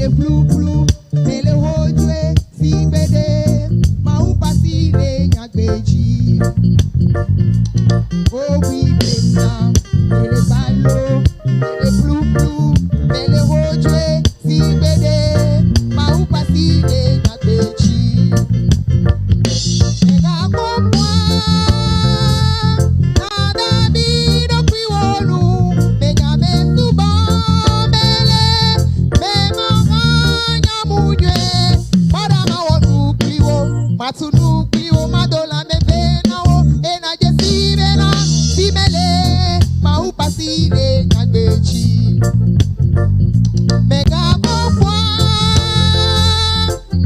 mele flou flou, mele hojwe, si bede, ma ou pasile nyakbeji. Oh oui, bena, mele balo, mele flou flou, mele hojwe, si bede, ma ou pasile nyakbeji. Nega komwa, nada bido kwiwolu, menya mesuba. Matunukiwo madola mevena o ena jesirena simele maupasile nyagbechi mega bokwa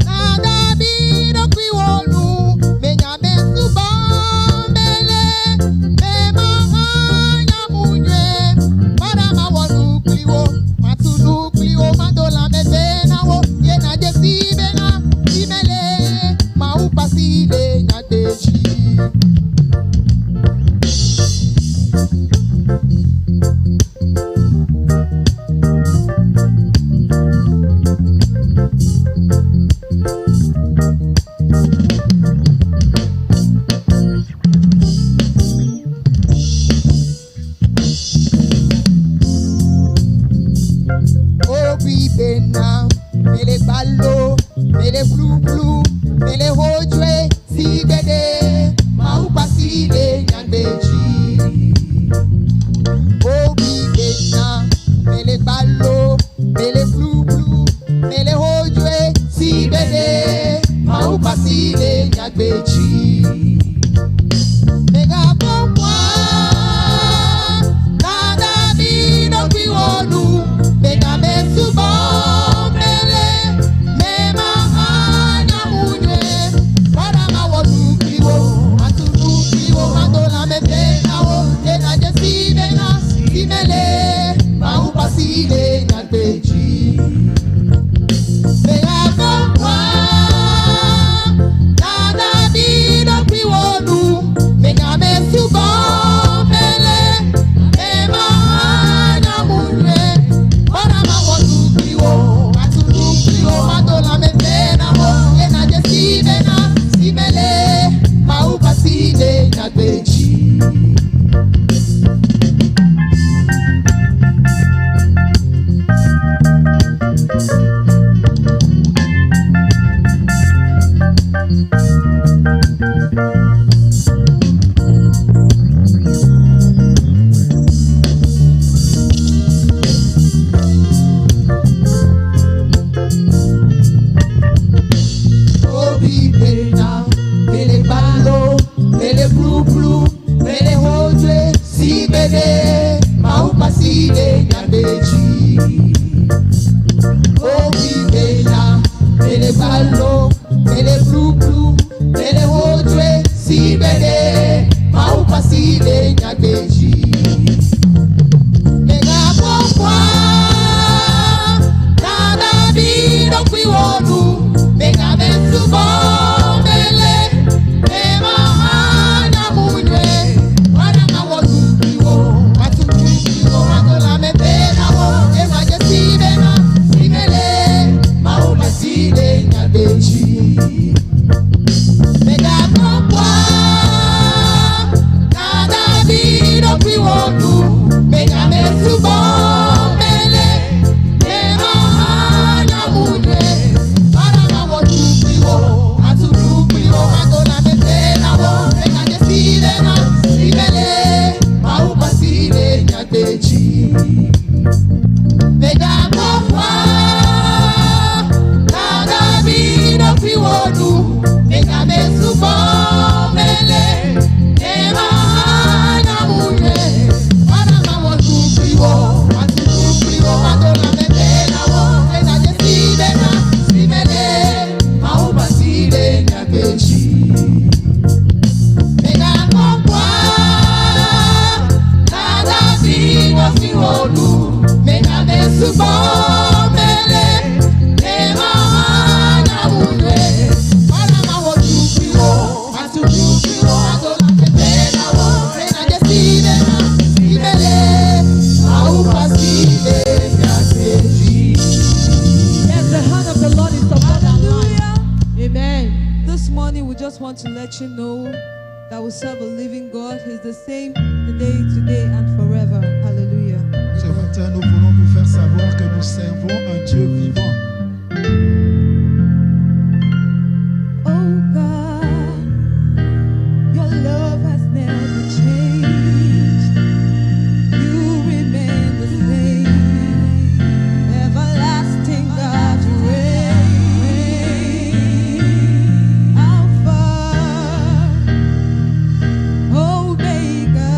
nada bido kwiwolu menya mesuba mbele mema nyamunye marama wanukiwo matunukiwo madola mevena o ena jesirena simele pasile nyadechi Obi bena mele ballo mele flou flou mele hojwe si bede ma ou pasile nyagbeji. Obi bena mele ballo mele flou flou mele hojwe si bede ma ou pasile nyagbeji. Mega pomwa nada bido kwiwolu mega mesuba. Pasile nyagbeji mega bokwa nada bido kwiwolu mega mesuba mele mema nyamunye ora mawodu kwiwo atulu kwiwo madola mevena mo ena jesibena simele mau pasile nyagbeji. Pasile nyagbeji. Obi bena mele ballo mele flou flou mele hojwe si bede ma ou pasile nyagbeji. Mega bokwa nada bido kwiwolu mega mesubo mele mema nyamunye wana mawodu kwiwo madola mevena wo ema jesibena simele mau pasile nyagbeji. Mega bokwa nada bido kwiwolu mega mesubo mele ema nyamunye marama wodu kwiwo atulu kwiwo madola mevena wo ema jesibena simele mau pasile nyagbeji. Mega bokwa nada bido kwiwolu mega mesubo mele ema nyamunye marama wodu kwiwo atulu kwiwo madola mevena wo ena jesibena simele mau pasile nyagbeji. Mega bokwa nada bido kwiwolu mega mesubo mele ema nyamunye marama wodu kwiwo atulu kwiwo madola mevena wo ena jesibena simele mau pasile nyagbeji. want to let you know that we serve a living God. He's the same today, and forever. Hallelujah. Ce matin, nous voulons vous faire savoir que nous servons un Dieu vivant. Oh God, your love has never changed. You remain the same. Everlasting God, you reign. Alpha, Omega,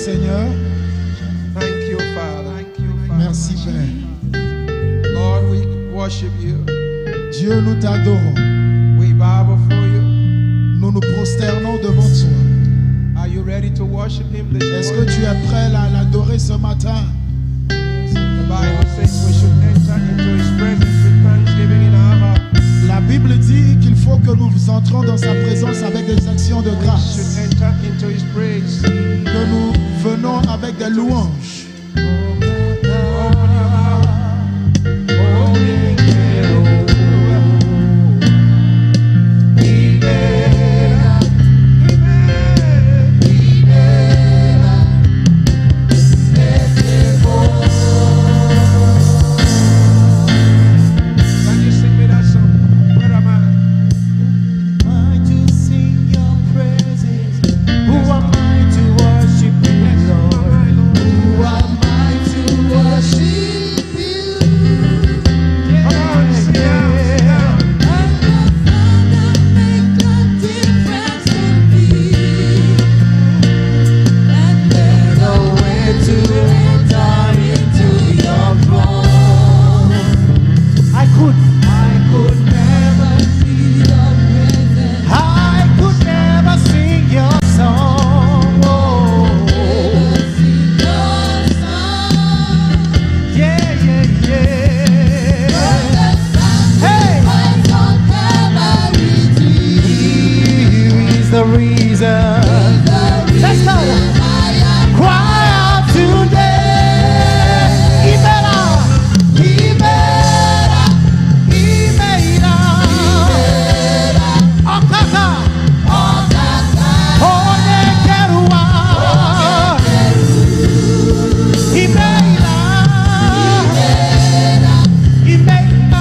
Seigneur. Thank you, Father. Merci Père. Lord, we worship you. Dieu, nous t'adorons. We bow before you. Nous nous prosternons devant toi. Are you ready to worship him this Est-ce que morning? tu es prêt à l'adorer ce matin? The Bible says we should enter into his presence with thanksgiving in our heart. La Bible dit qu'il faut que nous entrons dans sa présence avec des actions de We should grâce. enter into his praise. Que nous venons avec des louanges. Open your mouth. Oh, Can you sing me that song? Where am I? Who am I to worship you, Yes, Lord? who am I, Lord? Who am I to worship you? Come on, sing out, sing out. I could never sing your song. Oh, yeah, yeah, yeah. Hey, here is the reason. Let's go. Cry out today. Ibera, Ibera, Ibera. Okaka, Onekerua. Ibera, Ibera,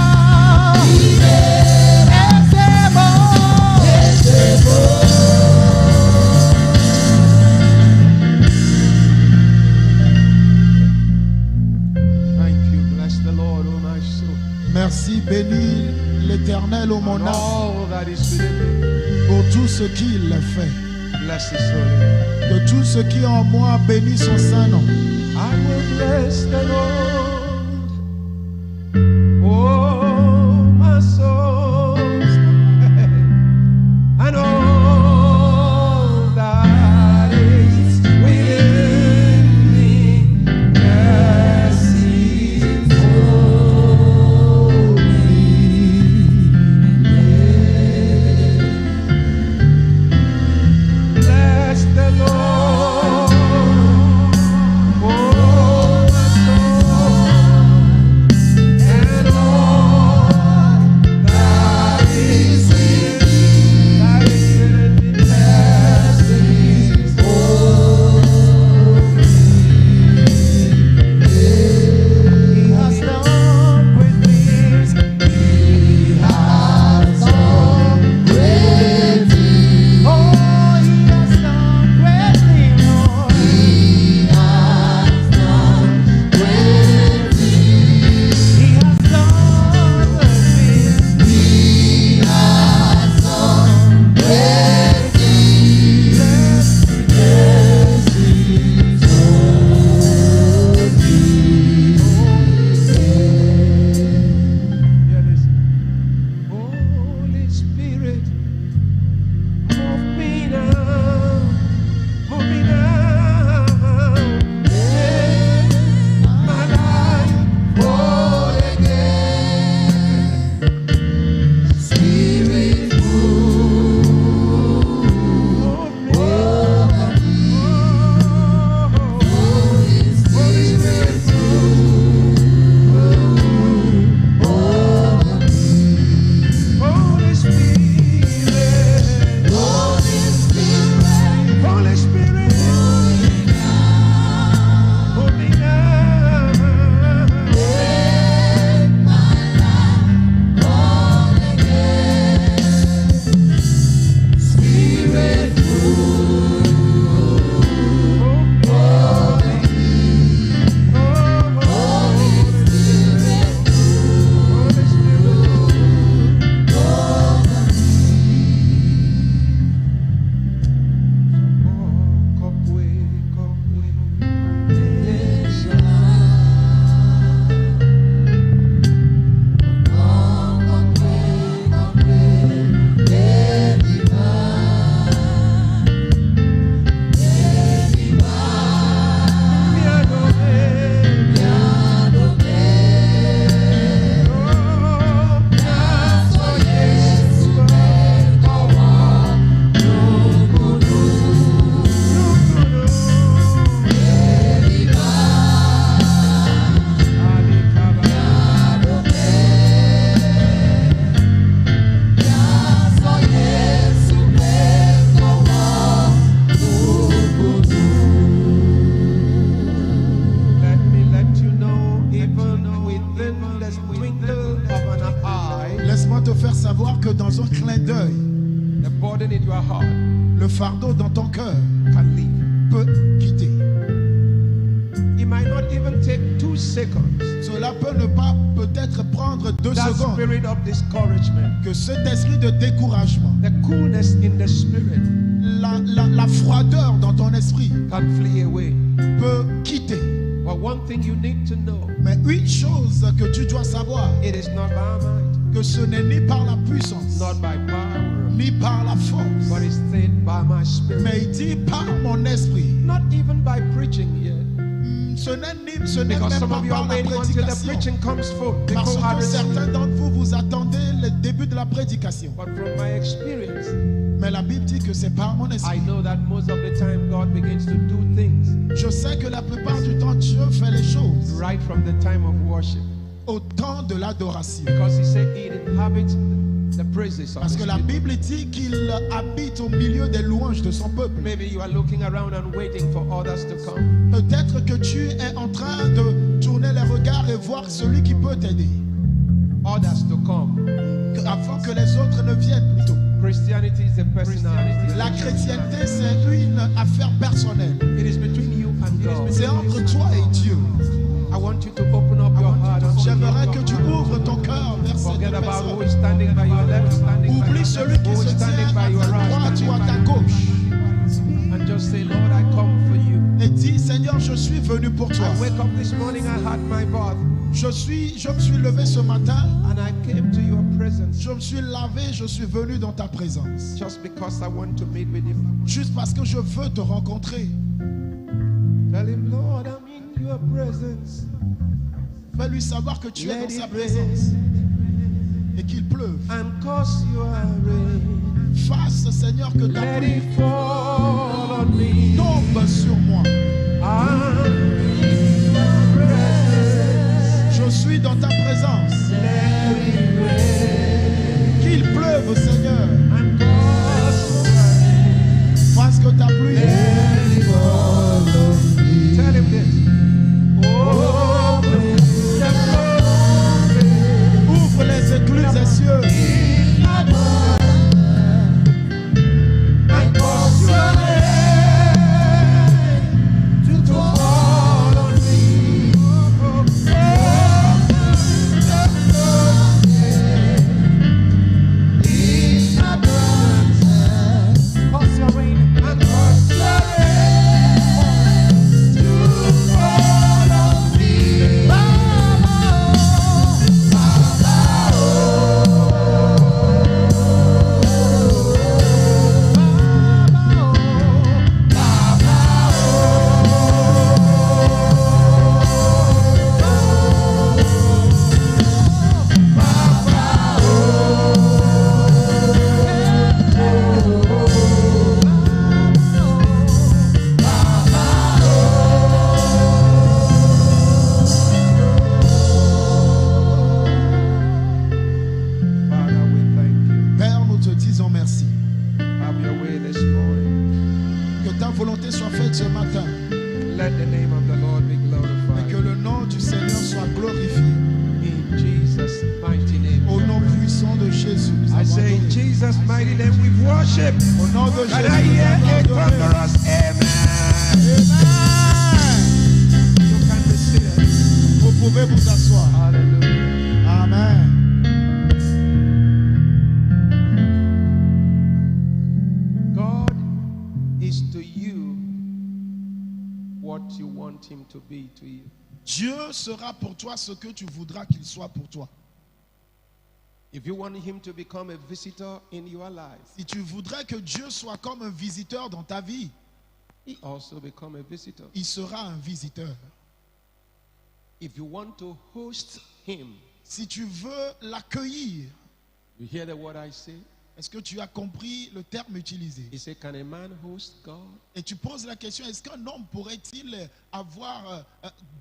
Thank you. Bless the Lord, oh my soul. Merci, bénis l'Éternel, ô mon And âme, all that is within me. pour tout ce qu'il fait. Bless his holy name. Que tout ce qui est en moi bénisse son saint nom. I will bless the Lord. Oh, my soul. And all that is within me. Bless his holy name. Bless the Lord. Oh, my soul. savoir que dans un clin d'œil, the burden in your heart le fardeau dans ton cœur can leave. peut quitter. It might not even take 2 seconds. Cela peut ne pas peut-être prendre 2 That secondes. spirit of discouragement, Que cet esprit de découragement, the coolness in the spirit la froideur dans ton esprit can flee away. peut quitter. But one thing you need to know, Mais une chose que tu dois savoir, it is not by might, que ce n'est ni par la puissance, not by power, ni par la but force, it's said by my spirit. mais il dit par mon esprit. Not even by preaching yet. Ce n'est Because même some pas of you are par la waiting until the prédication. preaching comes forth Parce before I que receive. certains d'entre vous, vous attendez le début de la prédication. But from my experience, Mais la Bible dit que c'est par mon I esprit. know that most of the time God begins to do things Je sais que la plupart du temps, Dieu fait les choses right from the time of worship. au temps de l'adoration. Because he said he inhabits the praises of Parce his que la people. Bible dit qu'il habite au milieu des louanges de son peuple. Maybe you are looking around and waiting for others to come. Peut-être que tu es en train de tourner les regards et voir celui qui peut t'aider. Others to come. Avant que les autres ne viennent plutôt. Christianity is a personality. La chrétienté, c'est une affaire personnelle. It is between you and God. C'est entre toi et Dieu. I want you to open up your heart and J'aimerais que tu ouvres ton cœur vers cette forget about who personne. is standing by your left, standing by Oublie your celui left, qui who se is standing tient by à your ta right, droite ou à standing ta by gauche. and just say, Lord, I come for you. Et dis, Seigneur, je suis venu pour toi. I wake up this morning, I had my bath, Je me suis levé ce matin, and I came to your presence je me suis lavé, je suis venu dans ta présence. just because I want to meet with you. Juste parce que je veux te rencontrer. Tell him, Lord, I'm in your presence. Fais-lui savoir que tu es Let dans sa it présence. Et qu'il pleuve. And cause you are rain. Fasse, Seigneur, que ta Let pluie it fall on me. tombe sur moi. I'm in your presence. Je suis dans ta présence. Let it rain. Qu'il pleuve, Seigneur. And cause you are rain. Fasse que ta pluie Let it fall on me. Tell him this. Open the floodgates. ouvre les écluses des cieux. And cause your rain to fall on me. Open the floodgates. In my presence. Cause your rain. And cause your rain to fall on me. Father, we thank you. Père, nous te disons merci. Have your way this morning. Que ta volonté soit faite ce matin. Let the name of the Lord be Et glorified. que le nom du Seigneur soit glorifié. In Jesus' mighty name. Au nom puissant de Jésus. nous I avons say in adoré. Jesus' mighty name we worship. Au nom de And Jésus. I nous hear a avons adoré. thunderous amen. Amen. You can be seated. Vous pouvez vous asseoir. Hallelujah. Amen. God is to you what you want him to be to you. Dieu sera pour toi ce que tu voudras qu'il soit pour toi. If you want him to become a visitor in your life, Si tu voudrais que Dieu soit comme un visiteur dans ta vie, he also become a visitor. il sera un visiteur. If you want to host him, Si tu veux l'accueillir, you hear the word I say? est-ce que tu as compris le terme utilisé? He said, can a man host God? Et tu poses la question, est-ce qu'un homme pourrait-il avoir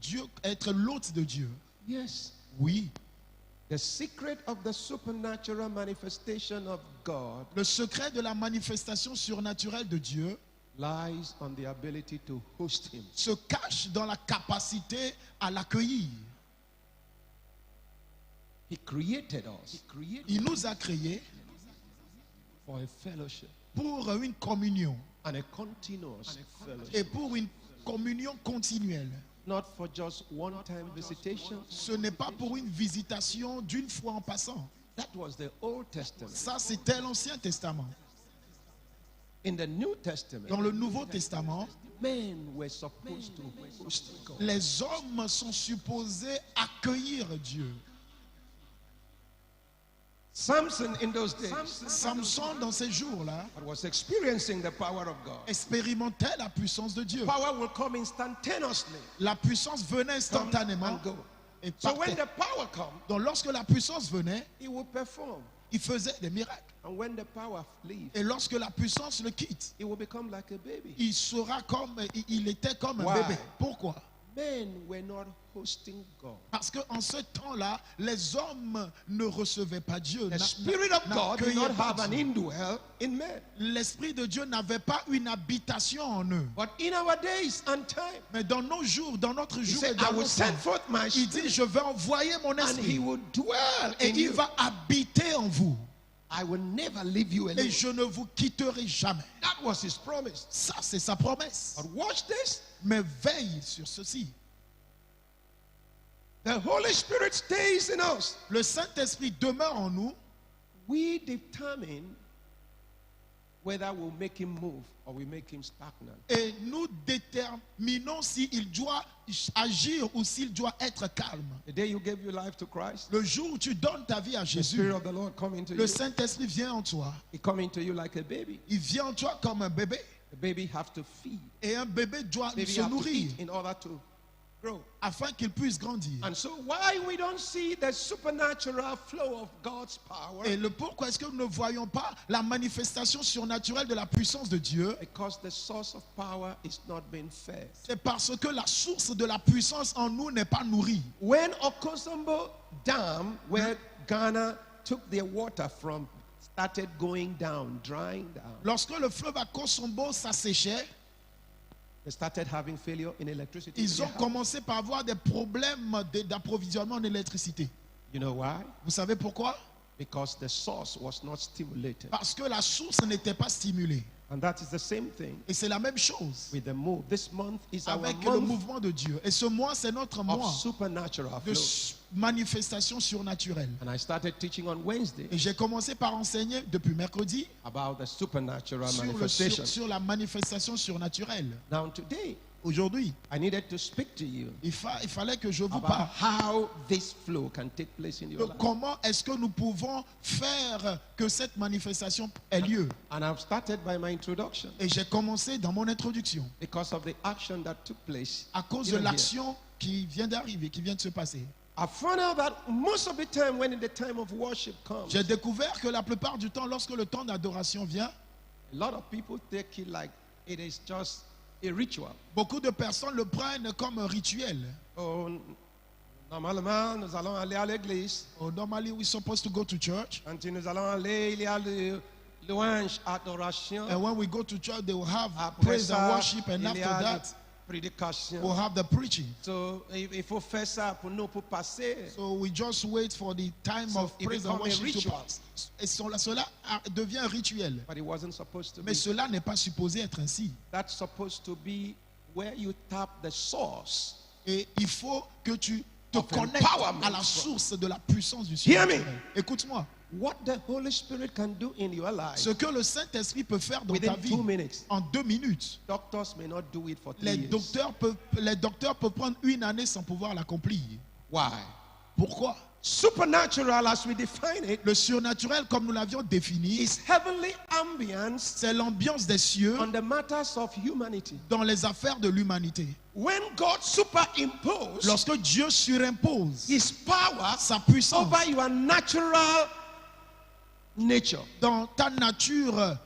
Dieu, être l'hôte de Dieu? Yes. Oui. The secret of the supernatural manifestation of God Le secret de la manifestation surnaturelle de Dieu lies on the ability to host him. se cache dans la capacité à l'accueillir. He created us Il nous a créés for a fellowship pour une communion and a continuous fellowship. et pour une communion continuelle. Not for just one-time visitation. Ce n'est pas pour une visitation d'une fois en passant. That was the Old Testament. Ça, c'était l'Ancien Testament. In the New Testament, Dans le Nouveau Testament, men were supposed to host God. les hommes sont supposés accueillir Dieu. Samson in those days Samson, dans ces jours-là, was experiencing the power of God. expérimentait la puissance de Dieu. Power will come instantaneously. La puissance venait Come instantanément and go. et So when partait. the power comes, Donc lorsque la puissance venait, he will perform. il faisait des miracles. And when the power leaves, Et lorsque la puissance le quitte, he will become like a baby. il sera comme, il était comme un Why? bébé. Pourquoi? Men were not hosting God. Parce qu'en ce temps-là, les hommes ne recevaient pas Dieu. The Spirit of God did n'accueillaient not pas have an Dieu. indwell in men. L'Esprit de Dieu n'avait pas une habitation en eux. But in our days and time, Mais dans nos jours, dans notre he jour et said, dans I will notre send temps, forth my il dit, spirit je vais envoyer mon and he esprit will dwell et in il you. va habiter en vous. I will never leave you Et alone. je ne vous quitterai jamais. That was his promise. Ça, c'est sa promesse. But watch this. Mais veille sur ceci. The Holy Spirit stays in us. Le Saint-Esprit demeure en nous. We determine whether we'll make him move or we make him stagnant. Et nous déterminons s'il doit agir ou s'il doit être calme. The day you gave your life to Christ, Le jour où tu donnes ta vie à the Jésus, Spirit of the Lord come into le you. Saint-Esprit vient en toi. He come into you like a baby. Il vient en toi comme un bébé. The baby have to feed. Et un bébé doit Baby se have to nourrir eat in order to grow. afin qu'il puisse grandir. And so why we don't see the supernatural flow of God's power? Et le pourquoi est-ce que nous ne voyons pas la manifestation surnaturelle de la puissance de Dieu? Because the source of power is not being fed. C'est parce que la source de la puissance en nous n'est pas nourrie. When Okosombo Dam, where Ghana took their water from, started going down, drying down, Lorsque le fleuve à Kosombo s'asséchait, they started having failure in electricity. in ils their ont house. commencé par avoir des problèmes d'approvisionnement en électricité. You know why? Vous savez pourquoi? Because the source was not stimulated. Parce que la source n'était pas stimulée. And that is the same thing Et c'est la même chose with the move. This month is our avec le month mouvement de Dieu. Et ce mois, c'est notre of mois supernatural de flow. manifestation surnaturelle. And I started teaching on Wednesday Et j'ai commencé par enseigner depuis mercredi about the supernatural sur, manifestation. sur la manifestation surnaturelle. Now today, Aujourd'hui, I needed to speak to you il fallait que je vous about parle how this flow can take place in de your life. comment est-ce que nous pouvons faire que cette manifestation ait lieu. And I've started by my introduction Et j'ai commencé dans mon introduction because of the action that took place. à cause de even here. l'action qui vient d'arriver, qui vient de se passer. I found out that most of the time when the time of worship comes, J'ai découvert que la plupart du temps, lorsque le temps d'adoration vient, a lot of people take it like it is just a ritual. beaucoup de personnes le prennent comme un rituel. Oh, normalement, nous allons aller à l'église. Oh, normally, we're supposed to go to church. Quand nous allons aller, il y a le louange, adoration. And when we go to church, they will have Après praise and ça, worship. And il after y a la that, prédication. we'll have the preaching. So, il faut faire ça pour nous, pour passer. So we just wait for the time So of it praise and become a worship to ritual. pass. Et cela devient un rituel. But it wasn't supposed to Mais be. cela n'est pas supposé être ainsi. That's supposed to be where you tap the source. Et il faut que tu te Of connectes empowerment. à la source de la puissance du Hear me. surnaturel. Écoute-moi. What the Holy Spirit can do in your life Ce que le Saint-Esprit peut faire dans within ta vie 2 minutes. en 2 minutes. Doctors may not do it for 3 Les years. docteurs peuvent prendre 1 année sans pouvoir l'accomplir. Why? Pourquoi? Supernatural, as we define it, Le surnaturel, comme nous l'avions défini, is heavenly ambience c'est l'ambiance des cieux on the matters of humanity. dans les affaires de l'humanité. When God superimposed Lorsque Dieu surimpose His power sa puissance over your natural nature dans ta nature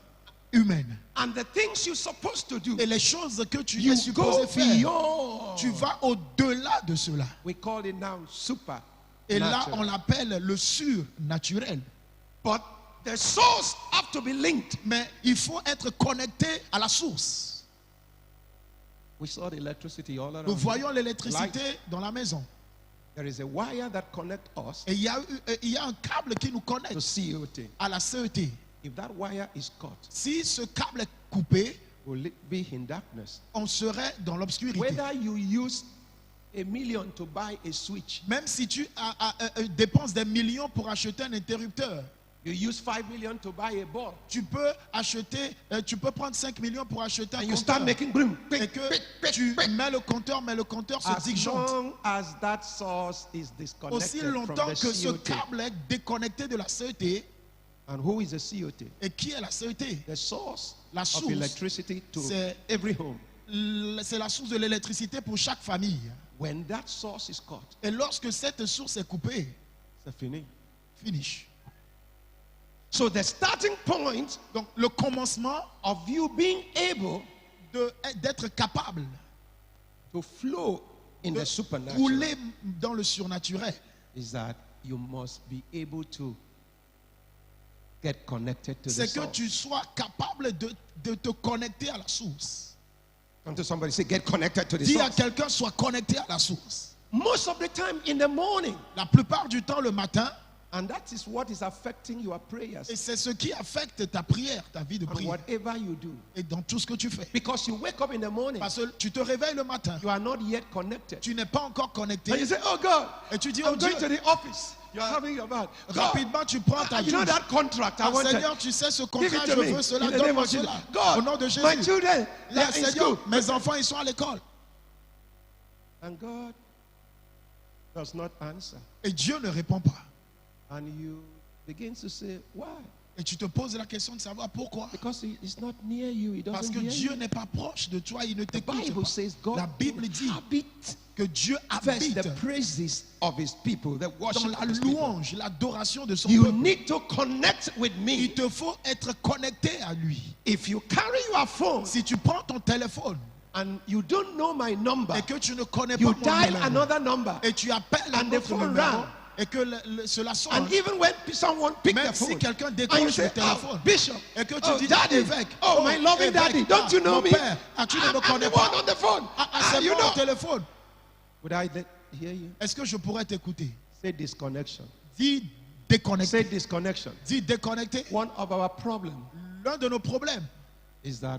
humaine and the things you're supposed to do, et les choses que tu you es go supposé faire, beyond. tu vas au-delà de cela. We call it now super. Et là, on l'appelle le surnaturel. But the source have to be linked. Mais il faut être connecté à la source. We saw the electricity all around. Nous voyons l'électricité dans la maison. There is a wire that connects us Et il y a un câble qui nous to connecte COT. à la CET. If that wire is cut, Si ce câble est coupé, will it be in darkness? on serait dans l'obscurité. Whether you use $1 million to buy a switch, Même si tu dépenses des millions pour acheter un interrupteur, you use $5 million to buy a bulb, tu peux prendre 5 millions pour acheter un and you start compteur. making boom, Et que tu mets le compteur, mais le compteur se as disjoncte. long as that source is Aussi disconnected from longtemps the que ce COT. câble est déconnecté de la CET. And who is the COT? Et qui est la CET? The source La of source, electricity to c'est- every home. C'est la source de l'électricité pour chaque famille. When that source is cut, Et lorsque cette source est coupée, c'est fini. finish. So the starting point Donc le commencement of you being able d'être capable to flow in de the supernatural rouler dans le surnaturel, is that you must be able to get connected to the c'est que source. tu sois capable de te connecter à la source. Come to somebody, say, get connected to the Dis à source. quelqu'un, sois connecté à la source. Most of the time in the morning, La plupart du temps le matin, and that is what is affecting your prayers et c'est ce qui affecte ta prière, ta vie de and prière, whatever you do. et dans tout ce que tu fais. Because you wake up in the morning, Parce que tu te réveilles le matin, you are not yet connected. tu n'es pas encore And you connecté, say, oh God, et tu dis, oh I'm going Dieu, to the office. You're having your bath. God, rapidement tu prends ta you know douche. that contract I Ah, wanted. Seigneur, tu sais ce Give contrat, it je to me. veux cela, In the name donne-moi of Jesus. cela. Au nom de God, my Jésus. children, Là, they're in Seigneur, school. mes enfants, ils sont à l'école. And God does not answer. Et Dieu ne répond pas. And you begin to say, why? Et tu te poses la question de savoir pourquoi. Because he is not near you. He Parce doesn't que hear Dieu you. n'est pas proche de toi, il ne The t'écoute Bible pas. says God La Bible dit habit que Dieu first the habite praises of his people, the dans worship la of his people. louange, l'adoration de son You peuple. need to connect with Il me. te faut être connecté à lui. If you carry your phone Si tu prends ton téléphone and you don't know my number, et que tu ne connais you pas mon dial numéro, another number. et tu appelles And un the autre phone numéro, rang. et que cela sonne, And even when someone picks même the si phone, quelqu'un and you décroche say, le téléphone, oh, Bishop, et que tu oh, dis, Daddy, évêque, oh, my loving évêque, daddy, don't you know mon me? père, tu ne me I'm connais the pas. one on the phone. C'est You moi au know. téléphone. Would I hear you? Est-ce que je pourrais t'écouter? Say disconnection. Dis Say déconnecté. disconnection. Dis déconnecté. One of our problems L'un de nos problèmes, is that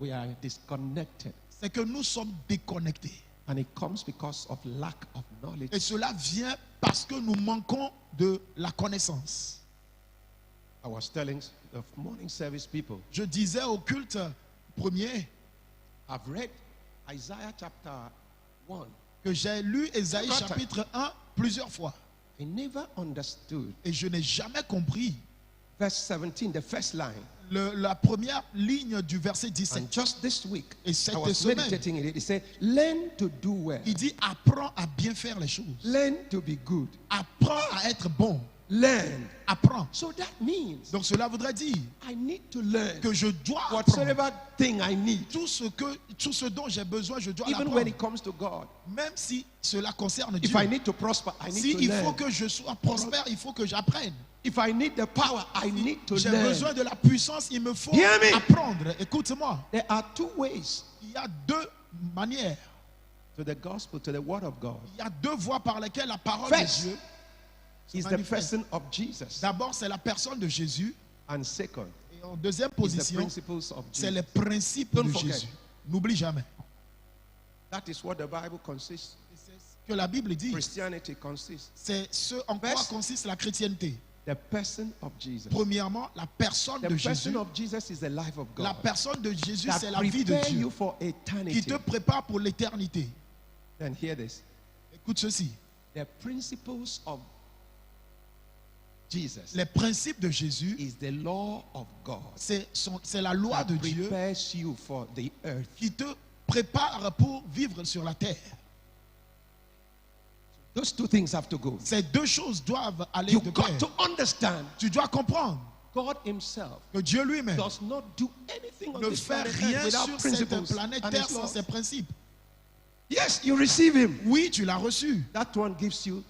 we are disconnected. c'est que nous sommes déconnectés. And it comes because of lack of knowledge. Et cela vient parce que nous manquons de la connaissance. I was telling the morning service people, Je disais au culte premier I've read Isaiah chapter 1. que j'ai lu Ésaïe Contact. chapitre 1 plusieurs fois. I never understood. Et je n'ai jamais compris Verse 17, the first line. la première ligne du verset And 17. just this week, Et I cette was semaine, meditating in it. It said, learn to do well. il dit apprends à bien faire les choses. Learn to be good. Apprends à être bon. Learn. Apprends. So that means Donc cela voudrait dire I need to learn que je dois apprendre. whatsoever thing I need. Tout ce dont j'ai besoin, je dois Even when l'apprendre. it comes to God. Même si cela concerne If Dieu. I need to prosper, I need Si to il faut learn. que je sois prospère, il faut que j'apprenne. If I need the power, I need to J'ai learn. besoin de la puissance, il me faut Hear me. apprendre. Écoute-moi, There are two ways il y a deux manières, to the gospel, to the word of God. il y a deux voies par lesquelles la parole First, de Dieu is the manifeste. person of Jesus. D'abord, c'est la personne de Jésus. And second, Et en deuxième is the position, principles of c'est Jesus. les principes Don't de forget. Jésus. N'oublie jamais. That is what the Bible consists. Et c'est ce que la Bible dit. Christianity consists. C'est ce en quoi First, consiste la chrétienté. The person of Jesus. Premièrement, la personne The de person Jésus. of Jesus is the life of La God. personne de Jésus, That c'est la vie de prepare Dieu you for qui eternity. te prépare pour l'éternité. Then hear this. Écoute ceci. The principles of Jesus Les principes de Jésus, is the law of God. c'est la loi That de Dieu prepares you for the earth. qui te prépare pour vivre sur la terre. Those two things have to go. Ces deux choses doivent aller You de got pair. to understand Tu dois comprendre God himself que Dieu lui-même does not do anything on ne this fait planet rien Earth without sur cette principles planète and Terre his sans laws. ses principes. Yes, you receive him. Oui, tu l'as reçu. That one gives you,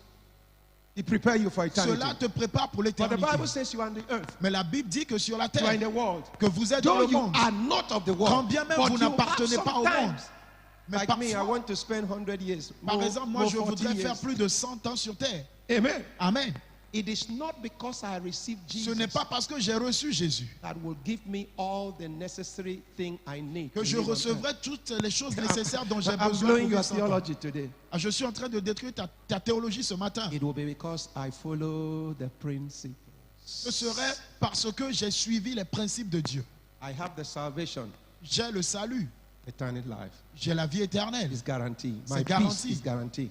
he prepares you for eternity. Cela te prépare pour But the l'éternité. Bible says you are on the earth. Mais la Bible dit que sur la You are in terre, the world. que vous êtes dans Though le you monde, are not of the quand world, bien même but vous you n'appartenez have pas au monde, sometimes Mais Like me, I parfois, want to spend 100 years. par more- exemple, moi, more je 40 voudrais faire years. plus de 100 ans sur terre. Amen. Amen. It is not because I received Ce Jesus n'est pas parce que j'ai reçu Jésus that will give me all the necessary thing I need. que to je live on recevrai toutes les choses nécessaires dont j'ai earth. I'm besoin blowing pour your vivre 100 ans. theology today. Ah, je suis en train de détruire ta théologie ce matin. It will be because I follow the principles. Ce serait parce que j'ai suivi les principes de Dieu. I have the salvation, J'ai le salut, eternal life. j'ai la vie éternelle, It's guaranteed. C'est My peace garanti. is guaranteed.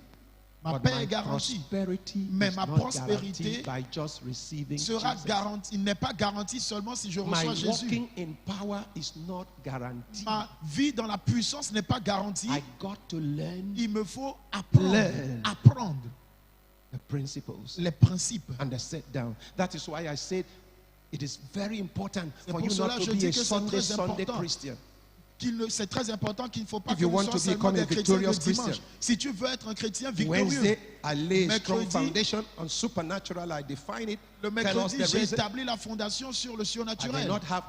ma But paix my est garantie. prosperity Mais is ma not prospérité guaranteed by just receiving Sera Jesus. garantie, il n'est pas garanti seulement si je My reçois Jésus. walking in power is not guaranteed. Ma vie dans la puissance n'est pas garantie. I got to learn Il me faut apprendre, Learn. apprendre the principles les principes. and the set down. That is why I said it is very important C'est for pour you cela not que to je be dis a que c'est Sunday très important. Christian. C'est très important qu'il ne faut pas If que you nous want soyons to seulement become a des chrétiens victorious de dimanche. Christian. Si tu veux être un chrétien victorieux, Wednesday, I lay a strong Mercredi- foundation on supernatural. I define it. le Tell us mercredi, the j'ai reason. établi la fondation sur le I may surnaturel. not have.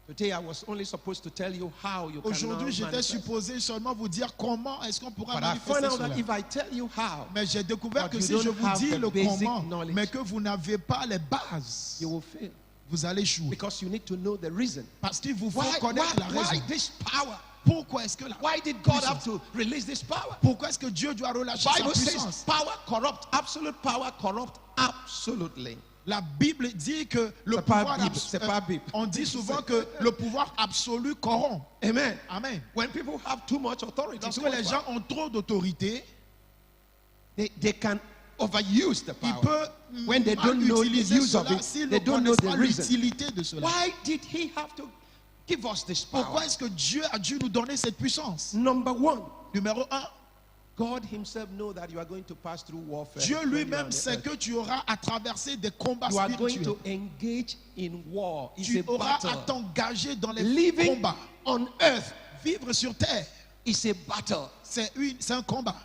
Today, I was only supposed to tell you how you can now Aujourd'hui, j'étais manifest. supposé seulement vous dire comment est-ce qu'on pourra But I found manifester out cela. that if I tell you how, Mais j'ai découvert But que you si don't je vous have dis the le basic comment, knowledge, mais que vous n'avez pas les bases, you will fail. vous allez échouer. Because you need to know the reason. Parce qu'il vous faut Why, connaître la raison. why this power? Pourquoi est-ce que la Why did God puissance- have to release this power? Pourquoi est-ce que Dieu doit relâcher sa Bible says puissance? power corrupt, absolute power corrupt absolutely. La Bible dit que le C'est pas pouvoir Bible, c'est pas Bible. on dit souvent que le pouvoir absolu corrompt. Amen. Amen. When people have too much authority, Lorsque too much les power, gens ont trop d'autorité, they can overuse the ils power. peuvent When they mal don't know the utiliser use of cela it, s'ils they ne don't know connaissent the pas reason. l'utilité de cela. Why did he have to give us this power? Pourquoi est-ce que Dieu a dû nous donner cette puissance? Number one, Numéro 1, God himself knows that you are going to pass through warfare. Dieu when you are on lui-même the sait earth. que tu auras à traverser des combats You are going spirituels. to engage in war. It's Tu a auras à battle. t'engager dans les Living combats. on earth Vivre sur terre, is a battle. c'est un combat.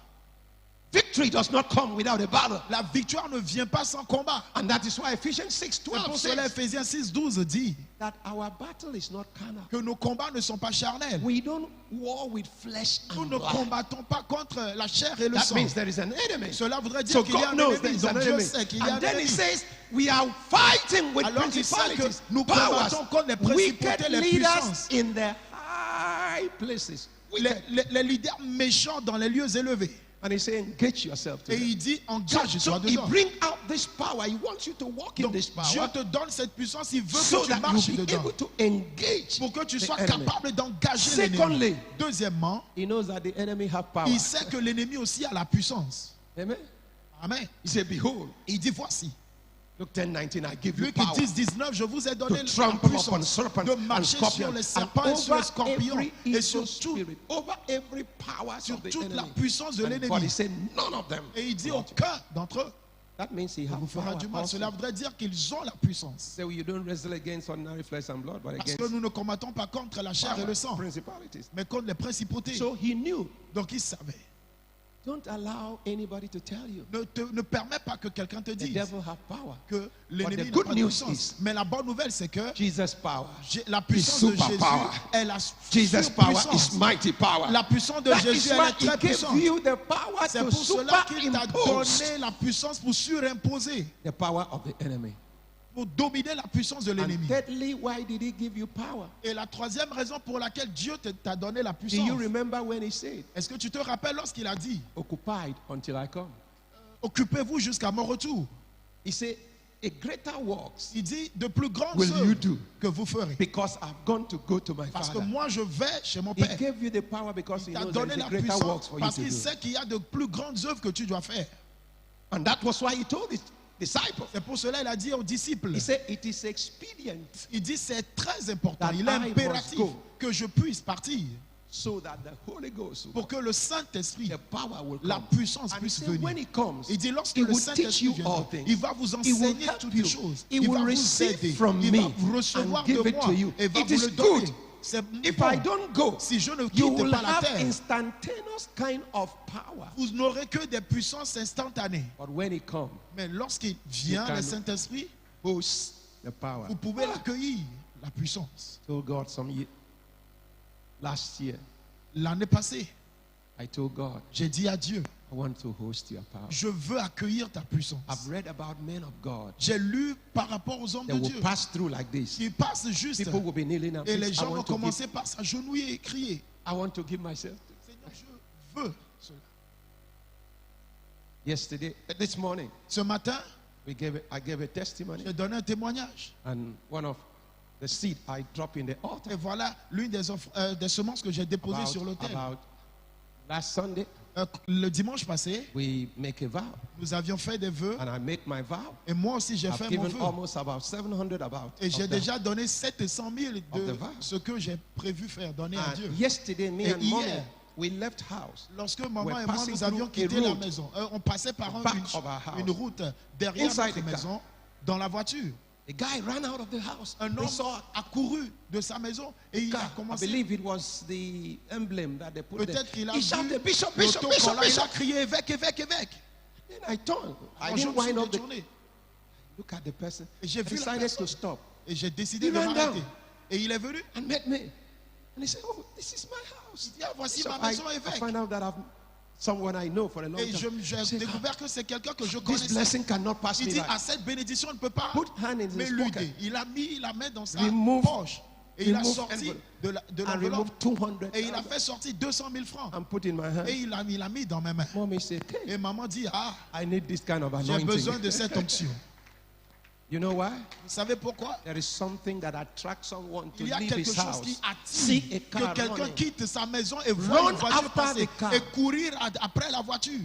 Victory does not come without a battle. La victoire ne vient pas sans combat. And that is why Ephesians C'est 6:12 pour cela says Ephésiens 6:12 dit that our battle is not carnal. que nos combats ne sont pas charnels. We don't war with flesh Nous and ne blood. combattons pas contre la chair et le That sang. means there is an enemy. Cela voudrait dire So qu'il y a God un knows there ennemi. is an Donc Dieu enemy. sait qu'il y a un And then he ennemi. says we are fighting with Alors il sait que principalities, nous powers, combattons contre les principautés, wicked les leaders puissances, in the high places. Wicked. les leaders méchants dans les lieux élevés. And he says engage yourself to Et them. il dit So engage-toi he dedans. bring out this power. He wants you to walk in Donc this Dieu power te donne cette puissance, il veut so que tu that marches you'll be dedans. able to engage Pour que tu the sois enemy. capable d'engager Secondly, l'ennemi. Deuxièmement, he knows that the enemy have power. il sait que l'ennemi aussi a la puissance. Amen. Amen. He said, behold, Il dit voici. Luke 10:19, I give you Luc power 10:19, je vous ai donné to la trample upon puissance serpents de and marcher sur scorpions les and serpents et sur over les scorpions every et evil sur spirit, over every power sur of the toute la enemy. puissance de And God, he l'ennemi. said, none of them. Et il dit will hurt you. aucun d'entre eux That means he ne has vous fera power du mal. also. Cela voudrait dire qu'ils ont la puissance. So you don't wrestle against ordinary flesh and blood, but Parce against que nous ne combattons pas contre la chair et le powers, sang, principalities. mais contre les principautés. So he knew. Donc il savait. Don't allow anybody to tell you Ne permets pas que quelqu'un te the dise devil have power. que l'ennemi the n'a good pas de news puissance. is- Mais la bonne nouvelle, c'est que Jesus' power. la puissance de super Jésus power. est la Jesus' power is surpuissance. mighty power. La puissance de That Jésus, is elle why est très he gave puissante. you the power C'est to pour cela qu'il t'a superimpose donné la puissance pour surimposer, the power of the enemy. pour dominer la puissance de And l'ennemi. thirdly, why did he give you power? Et la troisième raison pour laquelle Dieu t'a donné la Do puissance, you remember when he said, est-ce que tu te rappelles lorsqu'il a dit occupied until I come? occupez-vous jusqu'à mon retour? He said, a greater works Il dit de plus grandes will you œuvres do que vous ferez. because I've gone to go to my Parce que Father. moi je vais chez mon He Père. gave you the power because he Il t'a knows there donné is la a greater works puissance for you parce to qu'il do. sait qu'il y a de plus grandes œuvres que tu dois faire. And that was why he told his disciples. C'est pour cela qu'il a dit aux disciples, He said, it is expedient il dit c'est très important, that il est I impératif must go. que je puisse partir so that the Holy Ghost, pour que le Saint-Esprit, the power will la come. puissance And he puisse said, when venir. he comes, Il dit lorsque he le will teach Saint-Esprit you viendra, all things. il va vous He will enseigner help toutes you. les choses. He Il will va vous receive aider. from Il me va vous recevoir and give de it moi to you. et va It vous is le donner. good. C'est If bon. I don't go, Si je ne you quitte will pas la have terre, instantaneous kind of power. vous n'aurez que des puissances instantanées. But when he comes, Mais lorsqu'il vient, can le Saint-Esprit, boost the power. vous pouvez l'accueillir, la puissance. So God, last year, L'année passée, I told God, J'ai dit à Dieu, I want to host your power. je veux accueillir ta puissance. I've read about men of God J'ai lu par rapport aux hommes that de will Dieu. pass through like this. Ils passent juste People will be kneeling and et les I gens vont want to give, commencer par s'agenouiller et crier. I want to give myself. Seigneur, je veux cela. Yesterday, this morning, Ce matin, I gave a testimony, j'ai donné un témoignage. and one of the seed I dropped in the altar Et voilà l'une des semences que j'ai déposées sur l'autel. about last Sunday. Le dimanche passé, We make a vow, nous avions fait des vœux. and I made my vow. Et moi aussi, j'ai I've fait mon given vœu. almost about 700 about. Et j'ai of them. déjà donné 700 000 Of de the vow. ce que j'ai prévu faire, donner à And Dieu. yesterday, me Et and mommy, hier, we left house. Lorsque maman we're et moi, passing nous avions through a quitté la road, maison, on passait par the back of our house, une route derrière inside notre the car. maison, dans la voiture. A guy ran out of the house. Un We homme saw a couru de sa maison et il a car. I commencé. believe it was the emblem that they put there. Peut-être qu'il a He vu shouted, Bishop, Bishop, Bishop, l'autocollant, il a Bishop. crié évêque, évêque, évêque. Then I turned. I Alors, je didn't me suis wind up the. détourné Look at the person. et j'ai I vu la decided personne to stop et j'ai décidé He de ran m'arrêter. down. Et il est venu. and met me. And he said, "Oh, this is my house." Il dit, ah, voici So ma I maison évêque. find out that I've someone I know for a long Et time. j'ai I said, découvert que c'est quelqu'un que je "This connaissais. blessing cannot pass Il me dit, by." à cette bénédiction, on ne peut pas Put hand in his m'éluder. pocket. Il a mis la main dans sa Remove- poche. Et il a remove sorti envelope. de And l'enveloppe. remove 200. Et il a fait sortir 200 000 francs. and put in my hand. Et il l'a mis dans mes mains. Mommy said, "Hey, Et maman dit, ah, I need this kind of j'ai besoin anointing." de cette onction. You know why? Vous savez pourquoi? There is something that attracts someone to Il y a leave quelque his chose house, qui see a attire que car quelqu'un running. quitte sa maison et voit Run une voiture after passer the car. et courir après la voiture.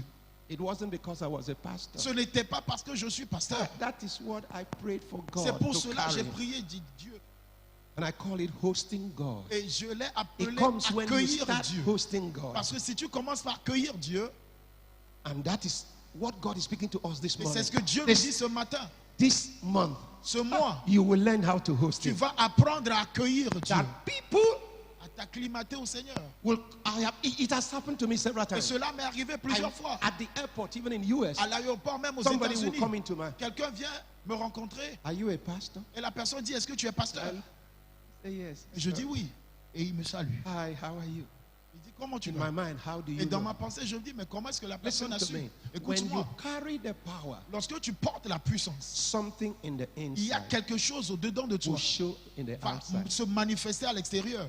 It wasn't because I was a pastor. Ce n'était pas parce que je suis pasteur. That is what I prayed for C'est God pour to cela que j'ai carry. prié, dit Dieu. And I call it hosting God. Et je l'ai It appelé comes when you accueillir start Dieu. hosting God. Parce que si tu commences par accueillir Dieu, And that is what God is speaking to us this et morning. c'est ce que Dieu nous dit This, ce matin, this month, ce mois, you will learn how to host tu Him. vas apprendre à accueillir Dieu, That people à t'acclimater au Seigneur. will. It has happened to me several Et times. cela m'est arrivé plusieurs fois. At the airport, even in US, À l'aéroport, même aux somebody will États-Unis, come into my. quelqu'un vient me rencontrer Are you a pastor? et la personne dit, est-ce que tu es pasteur? I say yes. Et je dis oui. Et il me salue. Hi, how are you? Il dit, comment tu In vas? my mind, how do Et you dans know? ma pensée, je me dis, mais comment est-ce que la Listen personne a to su? me. When you Écoute-moi, carry the power, lorsque tu portes la puissance, something in the il y a inside quelque chose au-dedans de toi will show in the va outside. se manifester à l'extérieur.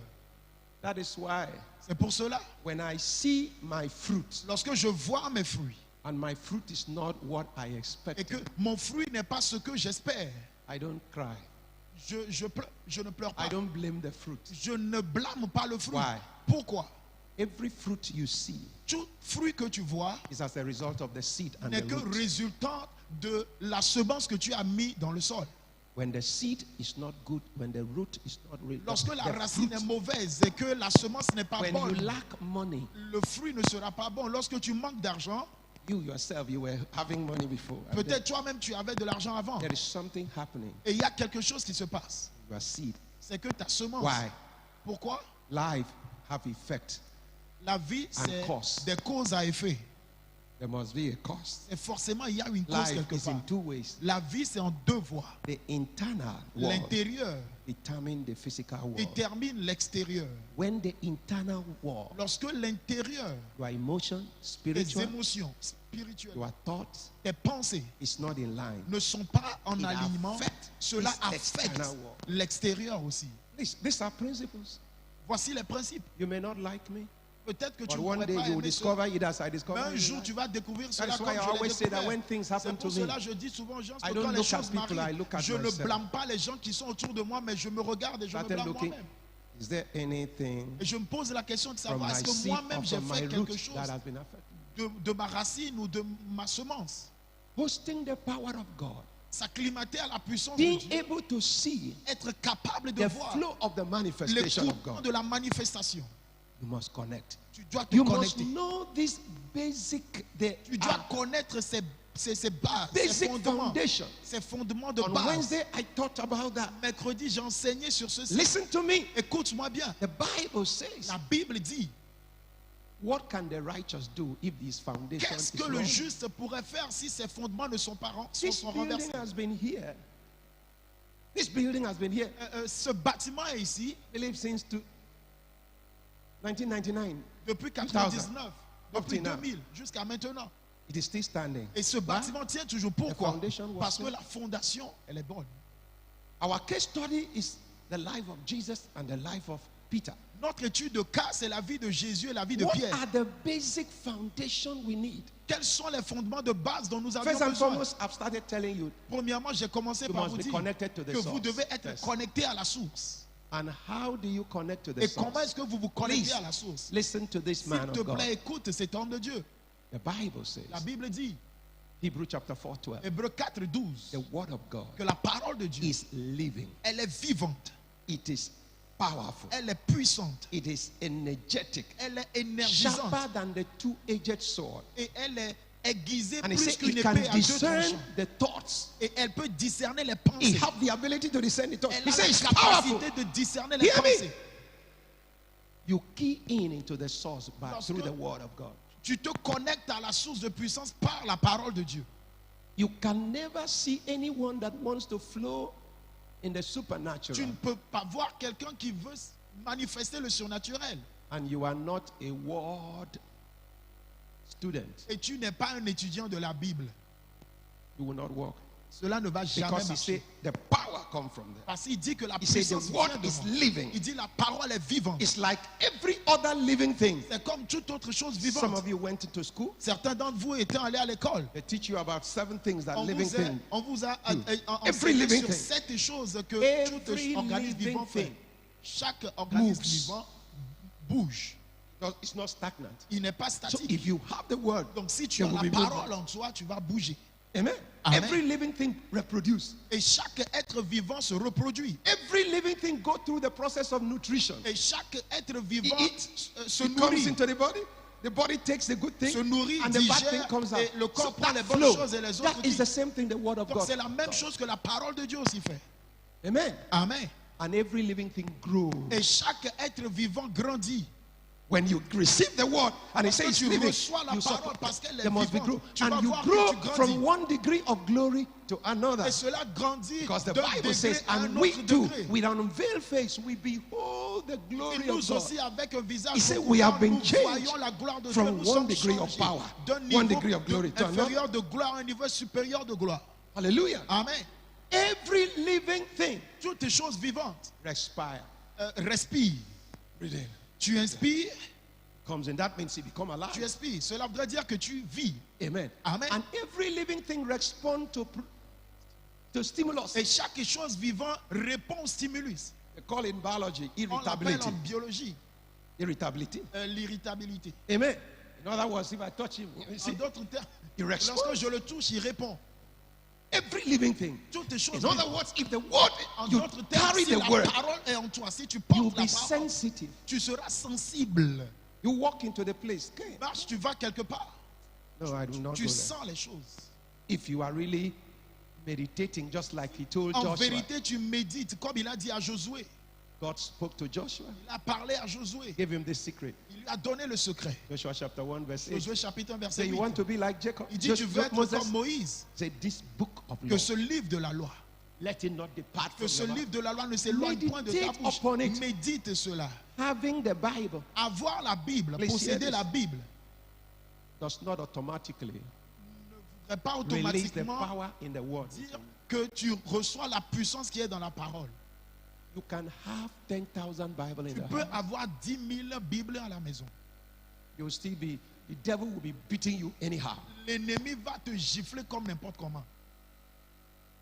That is why C'est pour cela, when I see my fruit lorsque je vois mes fruits and my fruit is not what I et que expected, mon fruit n'est pas ce que j'espère, I don't cry. je ne pleure pas. I don't blame the fruit. Je ne blâme pas le fruit. Why? Pourquoi? Every fruit you see Tout fruit que tu vois is as a result of the seed and n'est the que root. résultant de la semence que tu as mis dans le sol. When the seed is not good, when the root is not real, Lorsque la the racine fruit, est mauvaise et que la semence n'est pas when you bonne, lack money, le fruit ne sera pas bon. Lorsque tu manques d'argent, you yourself, you were having money before. And then peut-être toi-même tu avais de l'argent avant. there is something happening. Et il y a quelque chose qui se passe. Your seed. C'est que ta semence. Why? Pourquoi? Life have effect. La vie, c'est cause. des causes à effet. There must be a cause. Et forcément, il y a une cause Life quelque is in part. two ways. La vie, c'est en deux voies. The internal world L'intérieur determine the physical world. détermine l'extérieur. When the internal world, Lorsque l'intérieur, your emotion, tes spiritual, émotions spirituelles, your thoughts tes pensées is not in line. ne sont pas en It alignement, affects cela this affecte external world. l'extérieur aussi. These are principles. Voici les principes. You may not like me, Peut-être que tu but ne one pourrais day pas you will aimer cela. discover it as I Mais discover un it. jour, tu vas découvrir cela That's comme why I je l'ai always say that découvert. when things C'est happen pour to me, cela que je dis souvent aux gens I que don't quand les look at choses people, I m'arrivent, look at je ne myself. blâme pas les gens qui sont autour de moi, mais je me regarde et je me started blâme looking, moi-même. is there anything Et je me pose la question de from savoir my est-ce que seed moi-même or j'ai from my fait root quelque chose that has been affected? de ma racine ou de ma semence. Hosting the power of God, S'acclimater à la puissance de being Dieu, able to see être capable de the voir flow of the les manifestation of courants God. de la manifestation. You must connect. Tu dois te You must connecter. know this basic, the Tu dois connaître ces bases, ces basic fondements, foundation. ces fondements de On base. Wednesday, I thought about that. Mercredi, j'ai enseigné sur ceci. Listen to me. Écoute-moi bien. The Bible says, La Bible dit, what can the righteous do if these foundations qu'est-ce is que le wrong? juste pourrait faire si ses fondements ne sont pas This sont building renversés? has been here. This building has been here. Ce bâtiment est ici I believe since 1999. depuis 99. Up Depuis till now, 2000 jusqu'à maintenant. it is still standing. Et ce bâtiment tient toujours. Pourquoi? foundation was Parce que set. la fondation, elle est bonne. Our case study is the life of Jesus and the life of Peter. Notre étude de cas, c'est la vie de Jésus et la vie de What Pierre. are the basic foundation we need? Quels sont les fondements de base dont nous avions First and besoin? foremost, I've started telling you, Premièrement, j'ai commencé You par must vous be dire connected to the que vous source. devez être Yes. connecté à la source. and how do you connect to the Et source? comment est-ce que vous vous connectez Please, à la source? listen to this S'il man te of God. plaît, écoute cet homme de Dieu. The Bible says, La Bible dit, Hebrew chapter 4:12, Hébreux 4, 12, the word of God que la parole de Dieu, is living. elle est vivante, It is powerful. elle est puissante, It is energetic. elle est énergisante Sharper than the two-edged sword. et elle est aiguisée And he plus said qu'une it can épée à deux discern tranchants. the thoughts. Et elle peut discerner les He pensées. have the ability to discern the thoughts. Elle He a says la it's powerful. capacité de discerner les Hear me. pensées. You key in into the source by, Lorsque- through the word of God. Tu te connectes à la source de puissance par la parole de Dieu. You can never see anyone that wants to flow in the Tu supernatural, ne peux pas voir quelqu'un qui veut manifester le surnaturel. and you are not a word student. Et tu n'es pas un étudiant de la Bible. You will not work. Cela ne va jamais Because he marcher. said the power comes from there. Parce qu'il dit que la He said puissance the vient word de is moi. living. Il dit la parole est vivante. It's like every other living thing. C'est comme toute autre chose Some vivante. of you went into school. Certains d'entre vous étant allés à l'école. They teach you about 7 things that On living vous a, thing. on vous a Every enseigné living sur thing. 7 choses que Every tout organisme living vivant fait. thing Chaque organisme moves. vivant bouge. It's not stagnant. Il n'est pas So statique. if you have the word, Donc si tu there as will la be movement. parole en toi, tu vas bouger. Amen. Amen. Every living thing reproduce. Et chaque être vivant se reproduit. Every living thing go through the process of nutrition. Et chaque être vivant It se It comes nourrit. into the body. The body takes the good thing, Se nourrit, and the bad digère, thing comes out. et le corps So prend that les bonnes flow, choses et les autres that is quittent. the same thing the word of Donc God. c'est la même does. chose que la parole de Dieu aussi fait. Amen. Amen. And every living thing grows. Et chaque être vivant grandit. When you receive the word and it Parce que says tu living, reçois la you parole support. parce qu'elle est There must be vivante. growth. Tu vas And you voir que grow tu grandis. from one degree of glory to another. Et cela grandit Because the d'un Bible degré says, à un and we autre too, degré. with an unveiled face, we behold the Et glory nous of God. aussi, avec un visage He said, recouvert, we have been nous changed voyons la gloire de Dieu. from Nous one sommes degree of changés power, d'un one niveau degree of glory to inférieur de gloire à un niveau supérieur de gloire. Hallelujah. Amen. Every living thing Toutes les choses vivantes respire. respirent. Breathe in. Tu inspires, Comes in. That means he become tu alive. expires. Cela voudrait dire que tu vis. Amen. Amen. And every living thing responds to stimulus. Et chaque chose vivante répond au stimulus. They call it in biology On l'appelle irritability. en biologie Irritability. l'irritabilité. Amen. In other words, if I touch him, you En see, d'autres termes, he responds. lorsque je le touche, il répond. Every living thing. Toutes les choses In other vivantes. words, if the word, En you d'autres termes, carry si the la word, parole est en toi, si tu you'll portes la be parole, sensitive. tu seras sensible. You walk into the place. Okay. Marche, tu vas quelque part, No, I do not tu go there. sens les choses. If you are really meditating, just like he told En Joshua, vérité, tu médites, comme il a dit à Josué. God spoke to Joshua, Il a parlé à Josué. gave him this secret. Il lui a donné le secret. Joshua chapter 1, verse 8. Josué chapitre 1, verset Say, you 8. want to be like Jacob? Il dit, tu veux être Moses comme Moïse. said, this book of Que law, ce livre de la loi, let it not depart que from ce your mouth. livre de la loi ne s'éloigne point de ta Meditate bouche. upon it. Médite cela. Having the Bible Avoir la Bible, Please hear posséder this. la Bible, does not automatically ne pas release the automatiquement power in the word. dire que tu reçois la puissance qui est dans la parole. You can have 10,000 Bible in Tu the peux house. avoir 10 000 Bibles à la maison. You will still be, the devil will be beating you anyhow. L'ennemi va te gifler comme n'importe comment.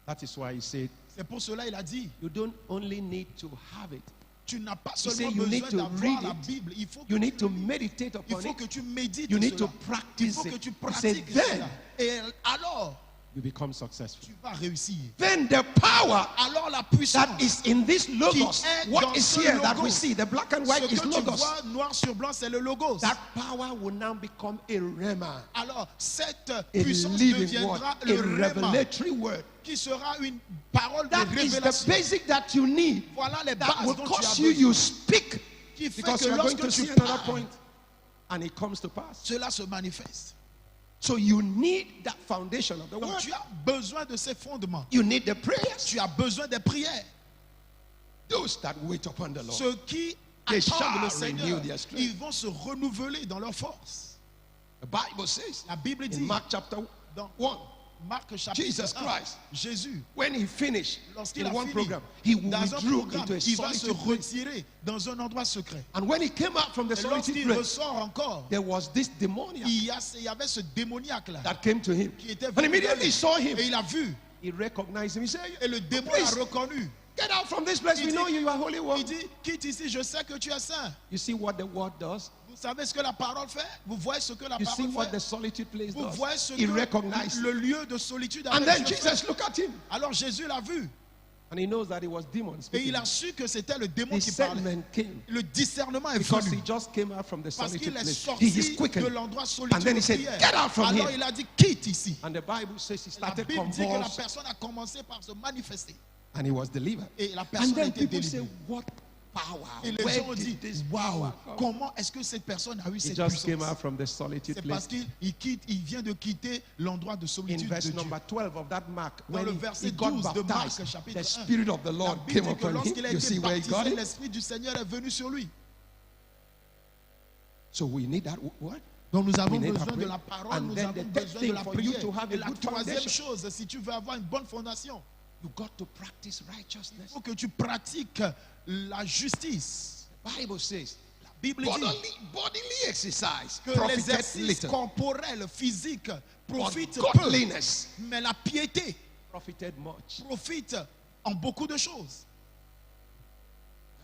That is why he said, C'est pour cela qu'il a dit, you don't only need to have it. tu n'as pas said seulement you need besoin to d'avoir read la it. Bible, il faut que You tu need to le lis. meditate Il upon faut it. que tu médites You need cela. to Il practice faut que it. tu He said, pratiques then cela. Et alors, you become successful. tu vas réussir. Then the power Alors la puissance, that is in this logos, est what dans is ce here that logo. we see, the black and ce white que is tu logos. vois noir sur blanc, c'est le logos. That power will now become a rhema, Alors cette a puissance living word, deviendra a le rhéma, revelatory word. qui sera une parole de That is the révélation. basic that you need. Voilà les That bases will dont tu as cause you, besoin. you speak, Qui fait because que you are going lorsque to see tu another parles, point, and it comes to pass. cela se manifeste. So you need that foundation of the Donc word. tu as besoin de ces fondements. You need the prayers. Tu as besoin des prières. Those that wait upon the Lord, Ceux qui They attendent shall le Seigneur, renew their strength. ils vont se renouveler dans leur force. The Bible says La Bible in dit Mark chapter dans 1, Marc chapitre Jesus 1, Christ, Jésus, when he finished lorsqu'il in a one fini, program, he dans un withdrew programme, into a il va se solitude place. retirer dans un endroit secret. And when he came out from the Et solitude lorsqu'il place, ressort encore, there was this demoniac il y avait ce démoniaque là that came to him. qui était And venu immediately he saw him. et il a vu He recognized him. He said, et le démon please, l'a reconnu. get out from this place. Il We dit- know you are holy Il one. dit, quitte ici, je sais que tu es saint. You see what the word does? Vous savez ce que la parole fait? Vous voyez ce que la You see parole what fait? the solitude place Vous does? voyez ce He que recognized. le lieu de solitude And avec then Dieu fait. Jesus looked at him. Alors Jésus l'a vu And he knows that it was demons et speaking. il a su que c'était le démon qui parlait. Discernment came Le discernement est because he venu just came out from the parce solitude qu'il est place. sorti He is de quickened. l'endroit And then he solitude said, de prière. "Get out from Alors here." il a dit, quitte ici. And the Bible says he La started Bible dit que la convulsing personne a commencé par se manifester. and he was delivered. Et la And personne a then été people say, délivrée. what power? Et les Where gens ont dit, did this waouh, power come? comment est-ce que cette personne a eu He cette just came puissance? out from the solitude C'est parce place. qu'il vient de quitter l'endroit de In solitude verse de Dieu. number 12 of that Mark, Dans when le he verset got 12 de Marc, baptized, chapitre the 1, Spirit of the La Lord Bible came dit que upon him. lorsqu'il a You été see where he got baptisé, it? l'Esprit du Seigneur est venu sur lui. So we need that word. Donc nous avons We need besoin that de prayer. la parole, And nous then avons the third besoin de thing la for you prière. to have a Et la good troisième foundation. chose, si tu veux avoir une bonne fondation, You got to practice il righteousness. faut que tu pratiques la justice. The Bible says, La Bible dit bodily exercise que profited l'exercice little, corporel, physique, but profite peu, godliness mais la piété profited much. profite en beaucoup de choses.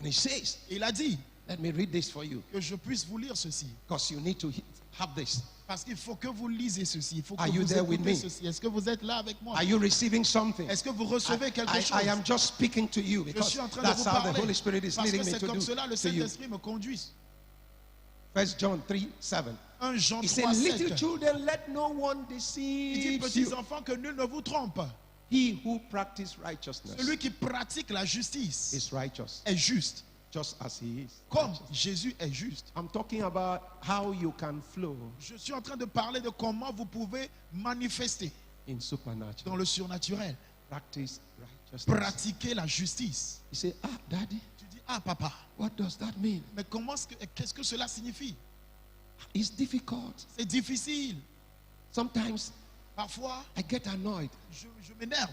And he says, Et il a dit let me read this for you, que je puisse vous lire ceci. because you need to have this. Parce qu'il faut que vous lisez ceci. Il faut que Are you vous there with écoutez me? ceci. Est-ce que vous êtes là avec moi? Are you receiving something? Est-ce que vous recevez quelque chose? I am just speaking to you Je because suis en train de that's vous how the parler. Holy Spirit is Parce leading que me c'est to comme do cela le to you. Saint-Esprit me conduit. 1 John 3:7. 1 Jean He 3, said, little 7. children, let no one Il dit, deceive petits you. enfants, que nul ne vous trompe. He who practices righteousness Celui qui pratique la justice is righteous, est juste, just as he is. comme righteous. Jésus est juste. I'm talking about how you can flow Je suis en train de parler de comment vous pouvez manifester in supernatural. dans le surnaturel. Practice righteousness. Pratiquer la justice. You say, daddy, Tu dis, ah papa, what does that mean? mais qu'est-ce que cela signifie? It's difficult. C'est difficile. Sometimes Parfois, I get annoyed. je m'énerve.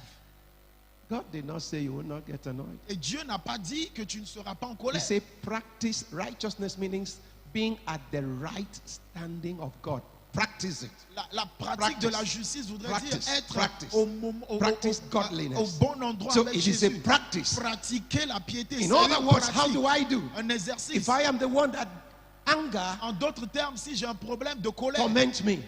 God did not say you will not get annoyed. Et Dieu n'a pas dit que tu ne seras pas en He colère. said practice righteousness means being at the right standing of God. Practice it. La pratique Practice. de la justice voudrait Practice. dire être Practice. au, moment, Practice godliness. au bon endroit So avec it is a Jésus. practice. Pratiquer la piété. In c'est other une words, how pratique, do I do? un exercice. If I am the one that anger En d'autres termes, si j'ai un problème de colère, torments me,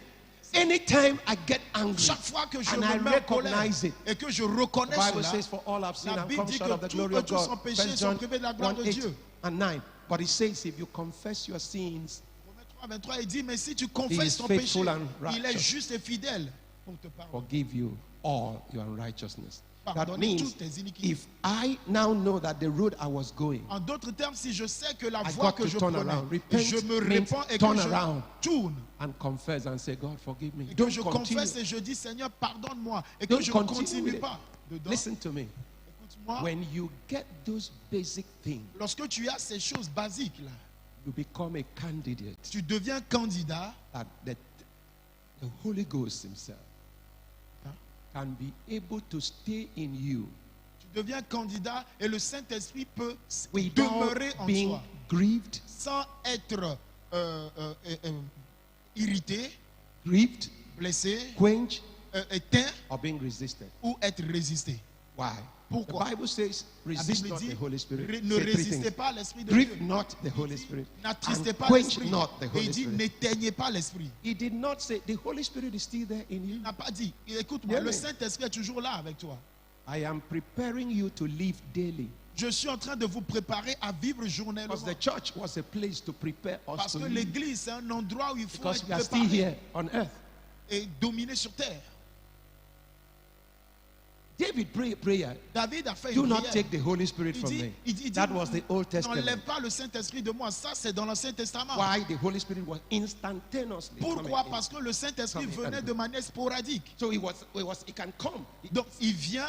anytime I get angry chaque fois que je and I me mets en colère recognize it, et que je the reconnais Bible cela, says, for all have sinned la and Bible come dit short of the que glory of tous sont God. péchés, 1 sont John privés de la gloire 1, de 8 Dieu. and 9. But it says, if you confess your sins, Romains 3, 23, il dit, mais si tu He confesses is ton péché, faithful and il est righteous. juste et fidèle pour te pardonner. forgive you all your unrighteousness. That Pardonner means toutes tes iniquités. if I now know that the road I was going, En d'autres termes, si je sais que la I voie got que to je turn prenais, around. et Repent je me means répands et turn que je around. tourne, and confess and say, God, forgive me. et que Don't je continue. confesse et je dis, Seigneur, pardonne-moi, et que Don't je ne continue continue with it. pas dedans. Listen to me. Écoute-moi, When you get those basic things, lorsque tu as ces choses basiques là, you become a candidate tu deviens candidat that the Holy Ghost himself can be able to stay in you tu deviens candidat et le Saint-Esprit peut without demeurer en being toi grieved, sans être irrité, grieved, blessé, quenched, éteint or being resisted. ou être résisté. Why? Pourquoi? The Bible says, La resist Bible not dit, the Holy Spirit. ne Say three résistez things. pas à l'Esprit de Grieve Dieu. not the Il Holy dit, Spirit. n'attristez And pas quench l'Esprit. not the Et Holy il dit, Spirit. n'éteignez pas l'Esprit. He did not say, the Holy Spirit is still there in you. Il n'a pas dit, écoute-moi, Hear le me. Saint-Esprit est toujours là avec toi. I am preparing you to live daily. Je suis en train de vous préparer à vivre journellement. Because the church was a place to prepare us Parce to que live. l'église, c'est un endroit où il faut Because être we are still préparé here on earth. et dominer sur terre. David prayed prayer. David a fait Do une not prière. take the Holy Spirit Il from dit, me. il dit, That was the Old n'enlève Testament. pas le Saint-Esprit de moi. Ça, c'est dans l'Ancien Testament. Why the Holy Spirit was instantaneously coming Pourquoi? in. Parce que le Saint-Esprit Coming venait in. de manière sporadique. So he can come. Donc, il vient.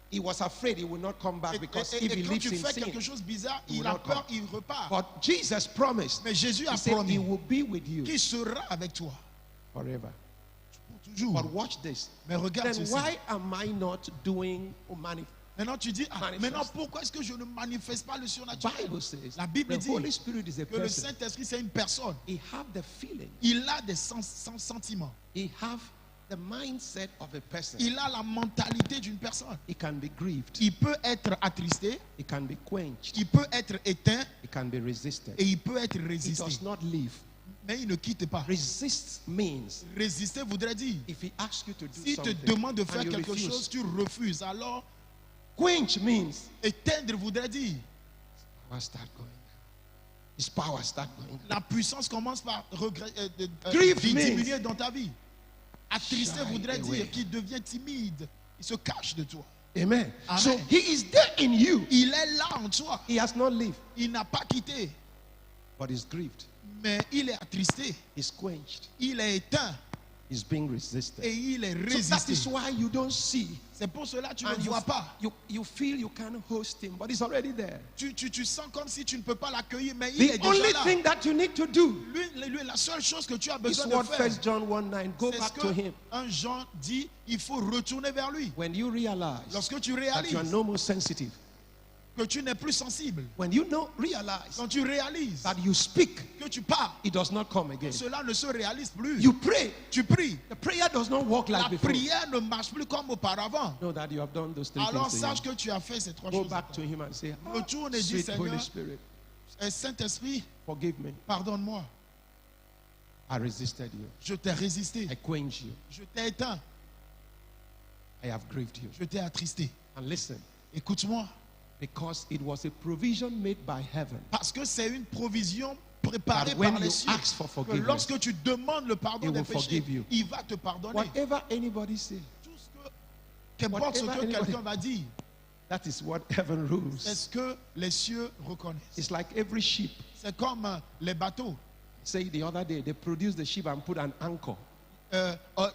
He was afraid he would not come back because Et if he quand lives tu in fais sin. quelque chose de bizarre, he il will a not peur, come. il repart. But Jesus promised. Mais Jésus a He said he promis will be with you qu'il sera avec toi forever. pour toujours. But watch this. Mais regarde Then ceci. why am I not doing Maintenant tu dis, Manifeste. maintenant pourquoi est-ce que je ne manifeste pas le surnaturel? Bible says La Bible the dit Holy Spirit is a que le person. Saint-Esprit c'est une personne. He have the feeling. Il a des sentiments. He have the mindset of a person. Il a la mentalité d'une personne. He can be grieved. Il peut être attristé, He can be quenched. il peut être éteint He can be resisted. et il peut être He résisté. does not leave. Mais il ne quitte pas. Resist means Résister voudrait dire, if he asks you to do s'il te something demande de and faire you quelque refuse. chose, tu refuses. Alors, Quench means éteindre voudrait dire, power start going. His power start going. la puissance commence par Grief diminuer means- dans ta vie. Attrister Shy voudrait away. dire qu'il devient timide. Il se cache de toi. Amen. Amen. So he is there in you. Il est là en toi. He has not lived, Il n'a pas quitté. but he's grieved. Mais il est attristé. He's quenched. Il est éteint. He's being resisted. Et il est So that résisté. is why you don't see. C'est pour cela que tu ne And le vois pas. you feel you can't host him, but he's already there. Tu sens comme si tu ne peux pas l'accueillir, mais il The est only déjà là. thing that you need to do Lui, la seule chose que tu as is besoin de what faire, 1 John 1:9. Go c'est ce back to him. que un Jean dit, il faut retourner vers lui. When you realize Lorsque tu that you are réalises no more sensitive, que tu n'es plus sensible, when you realize quand tu réalises that you speak, que tu parles, it does not come again. cela ne se réalise plus. You pray. Tu pries. The prayer does not work La like before. prière ne marche plus comme auparavant. Know that you have done those three Alors things. sache que tu as fait ces trois Go choses. back to him and say, Retourne et dis, sweet Seigneur, Holy Spirit, Saint-Esprit, forgive me. pardonne-moi. I resisted you. Je t'ai résisté. I quenched you. Je t'ai éteint. I have grieved you. Je t'ai attristé. And listen, Écoute-moi. because it was a provision made by heaven. Parce que c'est une provision préparée That when par les you cieux. ask for Que forgiveness, lorsque tu demandes le He pardon will des péchés, forgive you. il va te pardonner. Whatever anybody says, Tout ce qu'importe ce Whatever que anybody- quelqu'un va dire, that is what heaven c'est rules. ce que les cieux reconnaissent. It's like every sheep. C'est comme les bateaux. Say the other day, they produce the sheep and put an anchor.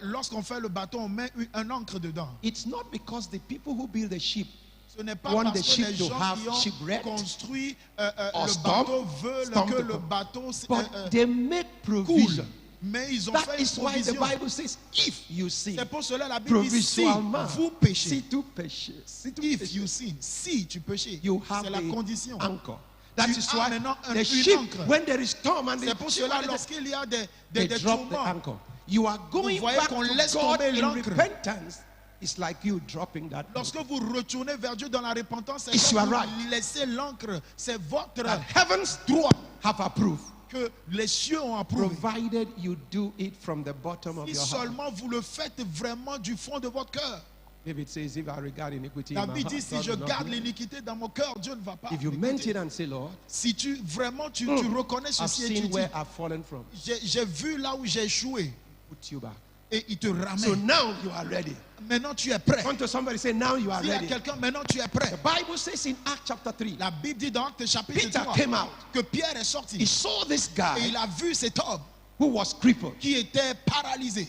Lorsqu'on fait le bateau, on met un ancre dedans. It's not because the people who build the sheep Ce n'est pas want parce the que ship les to gens have qui ont shipwreck construit or le storm, bateau veulent storm que to le come. bateau but they make coule. provision. Mais ils ont That fait une is why the provision. Bible says, if you sin, C'est pour cela la Bible dit si provisoirement, vous péchez, si tu péches, si tu if péches, you sin, si tu péches, you have c'est la a condition. anchor. That Tu is as why maintenant the une sheep, ancre. when there is storm and C'est pour the sheep cela are lorsqu'il y a they des drop the tourments, anchor. You are going voyez back qu'on to laisse God tomber in l'ancre. repentance. It's like you dropping that lorsque anchor. vous retournez vers Dieu dans la repentance, c'est It's comme your vous right. laissez l'ancre. C'est votre That heaven's droit have approved, que les cieux ont approuvé. provided you do it from the bottom of Si your heart. seulement vous le faites vraiment du fond de votre cœur. David says, if I regard iniquity in my David heart, dit, si God je will not garde hear. l'iniquité dans mon cœur, Dieu ne va pas If you m'écouter. meant it and say, Lord, Si tu vraiment tu reconnais I've ceci et tu seen dis, where I've fallen from, j'ai vu là où j'ai échoué, put you back. et il te So ramène. now you are ready. Maintenant tu es prêt. Want to somebody say, now you are Dis à ready. quelqu'un, maintenant tu es prêt. The Bible says in Acts chapter 3, La Bible dit dans Actes chapitre Peter 3 came out. que Pierre est he sorti saw this et guy il a vu cet homme who was crippled, qui était paralysé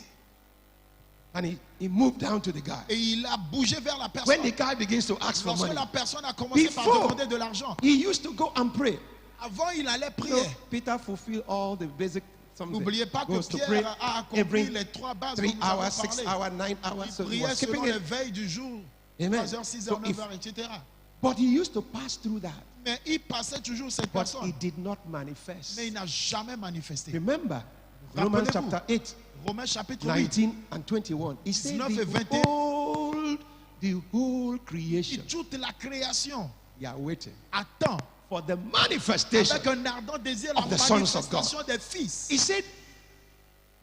and he moved down to the guy. et il a bougé vers la When personne. the guy begins to ask for Lorsque money, la personne a commencé par Before- demander de l'argent, he used to go and pray. avant il allait So prier. Peter fulfilled all the basic something. N'oubliez pas que Goes to pray Pierre a accompli every les trois bases 3 dont nous avons hours, 6 parlé. hours, 9 hours. Il So he priait was keeping selon les it. veilles du jour, Amen. 3h, 6h, So if- 9h, etc. But he used to pass through that. Mais il passait toujours cette But personne. he did not manifest. Mais il n'a jamais manifesté. Remember, Romans Rappelez-vous. chapter 8, Romains chapitre 8, 19 and 21. He said, 19 et 21. the whole dit creation, toute la création they are waiting attend for the manifestation. avec un ardent désir la of the sons of God. manifestation des fils. He said,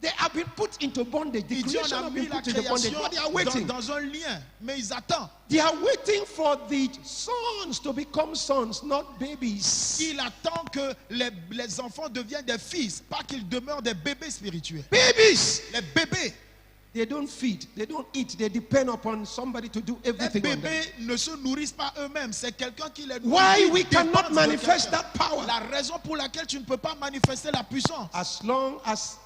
they have been put into bondage. The Il dit on creation a have mis been la put into bondage, création but they are waiting. dans un lien, mais ils attendent. They are waiting for the sons to become sons, not babies. Il attend que les enfants deviennent des fils, pas qu'ils demeurent des bébés spirituels. Babies! Les bébés, They don't feed, they don't eat, they depend upon somebody to do les everything on them. bébés ne se nourrissent pas eux-mêmes, c'est quelqu'un qui les nourrit. Why Ils we dépendent cannot de manifest quelqu'un. that power? La raison pour laquelle tu ne peux pas manifester la puissance, As long as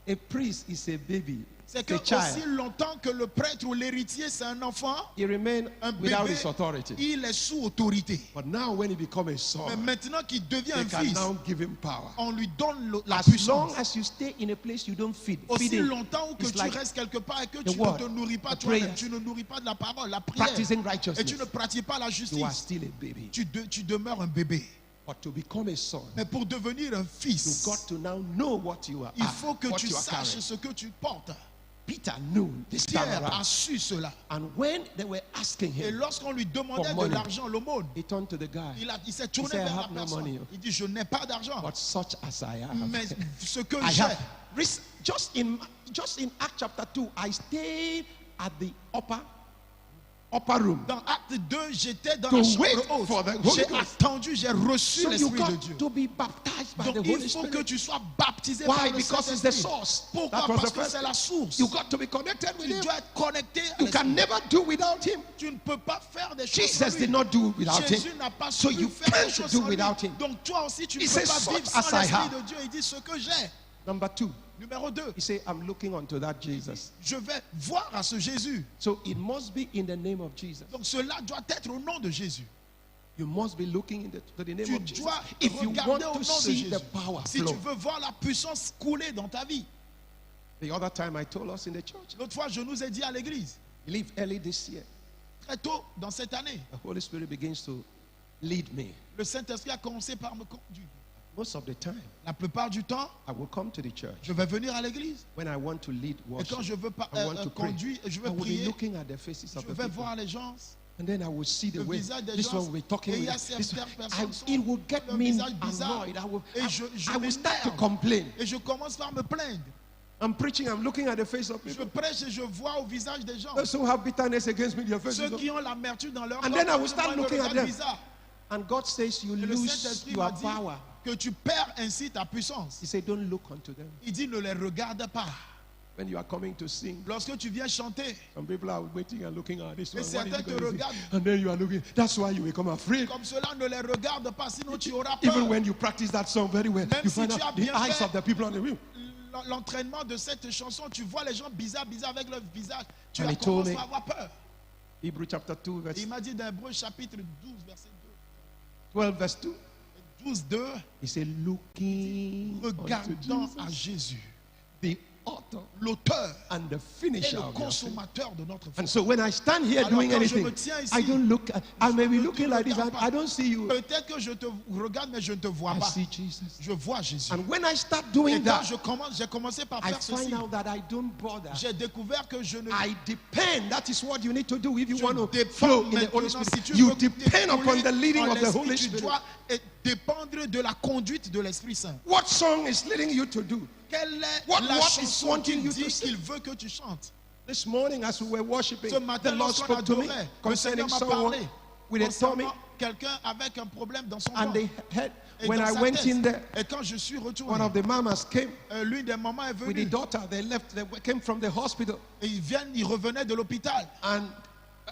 a priest is a baby, C'est que the child, aussi longtemps que le prêtre ou l'héritier c'est un enfant, he remained un without bébé, his authority. il est sous autorité. But now when he becomes a Mais son, maintenant qu'il devient they un can fils, now give him power. on lui donne la As puissance. long as you stay in a place you don't feed, Aussi feeding longtemps que is tu like restes quelque part et que the tu ne word, te nourris pas the toi-même, prayers, tu ne nourris pas de la parole, la prière, practicing et tu righteousness, ne pratiques pas la you are justice, still a baby. tu demeures un bébé. But to become a son, Mais pour devenir un you've fils, got to now know what you are. il faut que what tu you are saches carrying. ce que tu portes. Peter knew this time Pierre a around. su cela. And when they were asking Et him, lorsqu'on lui demandait For de money. l'argent, l'aumône, he turned to the guy. il s'est tourné said, "I vers la have no personne. money." Il dit, je n'ai pas d'argent. But such as I am, Mais ce que I j'ai, have. Just in Acts chapter 2, I stayed at the upper room. dans Acte 2, j'étais dans To la wait chambre for the haute. Holy J'ai Ghost. attendu, j'ai reçu So you l'Esprit de got Dieu. to be baptized by Donc the Holy il faut que Spirit. tu sois baptisé Why? par le Because it's the Saint-Esprit. source. Pourquoi? That was Parce the que first c'est la source. You got to be connected with Tu him. dois être connecté à You l'Esprit. can never do without him. Tu ne peux pas faire des choses Jesus sans lui. did not do without him. Jésus n'a pas So su you faire des can't choses do sans lui. without him. Donc toi aussi, tu ne He peux says, pas vivre "Such sans as I l'Esprit have." de Dieu. Il dit ce que j'ai. Number 2, Numéro 2, he said, I'm looking unto that Jesus. je vais voir à ce Jésus. So it must be in the name of Jesus. Donc cela doit être au nom de Jésus. You must be looking to the name Tu of Jesus. dois If you want regarder au to nom de see Jésus. the power Si flow. tu veux voir la puissance couler dans ta vie. The other time I told us in the church, L'autre fois, je nous ai dit à l'église, I believe early this year, très tôt dans cette année, the Holy Spirit begins to lead me. le Saint-Esprit a commencé par me conduire. Most of the time, La plupart du temps, I will come to the church je vais venir à l'église. when I want to lead Et quand worship. je veux I want to pray. conduire, je I veux will be prier, looking at the faces of je the vais people. voir les gens. And then I will see the Le way visage des this gens, one will be talking et il y a with this one. certaines personnes sont- It will get le me visage bizarre. annoyed. Et je I will start to m'énerve. complain. Et je commence par me plaindre. I'm preaching, I'm looking at the face of Je people. prêche et je vois au visage des gens. Those who have bitterness against me, their faces. Ceux qui ont l'amertume dans leur And corps, then I will ils start ont le looking at regard them. bizarre. And God says you Et le lose Saint-Esprit your m'a dit power. que tu perds ainsi ta puissance. He said, don't look unto them. Il dit ne les regarde pas. When you are coming to sing, Lorsque tu viens chanter, some people are waiting and looking at this Et one. What is certains he te gonna sing? regardent. And then you are looking. That's why you become afraid. comme cela, ne les regarde pas, sinon tu auras Even peur. when you practice that song very well, Même you si find tu as out the bien eyes fait- of the people on the room. L'entraînement de cette chanson, tu vois les gens bizarres avec leur visage. Tu And he commences told me- à avoir peur. Hebrew chapter 2, verse Et il m'a dit dans Hébreux chapitre 12, verset 12, verse 2. 2. 12, 2. He said, looking unto Regardant Jesus, à Jésus, the author l'auteur and the et finisher le of your faith. consommateur de notre foi. And so when I stand here Alors, doing quand je anything, me tiens ici, I don't look, I may be ne te looking like this, regarde pas. I don't see you. Peut-être que je te regarde, mais je ne te vois I pas. see Jesus. Je vois Jésus. And when I start Et doing quand that, j'ai commencé par I faire ceci, find out that I don't bother. j'ai découvert que je ne I depend. That is what you need to do if you Je want to dépends flow in the Holy maintenant, Spirit. si tu You veux depend upon t'écouler the leading en of the l'esprit, Holy tu Spirit. dois dépendre de la conduite de l'Esprit Saint. What song is leading you to do? Quelle est What la is chanson wanting qu'il you to dit sing? qu'il veut que tu chantes? This morning, as we were worshiping, Ce matin, the Lord lorsqu'on spoke to me adorait, le concerning Seigneur m'a someone parlé with a tummy, concernant quelqu'un avec un problème dans son and corps. they had. Et When dans I sa went tête. in there, Et quand je suis one retourné, of the mamas came l'une des mamans est with the venue. daughter. They left. They came from the hospital, Et ils revenaient de l'hôpital. and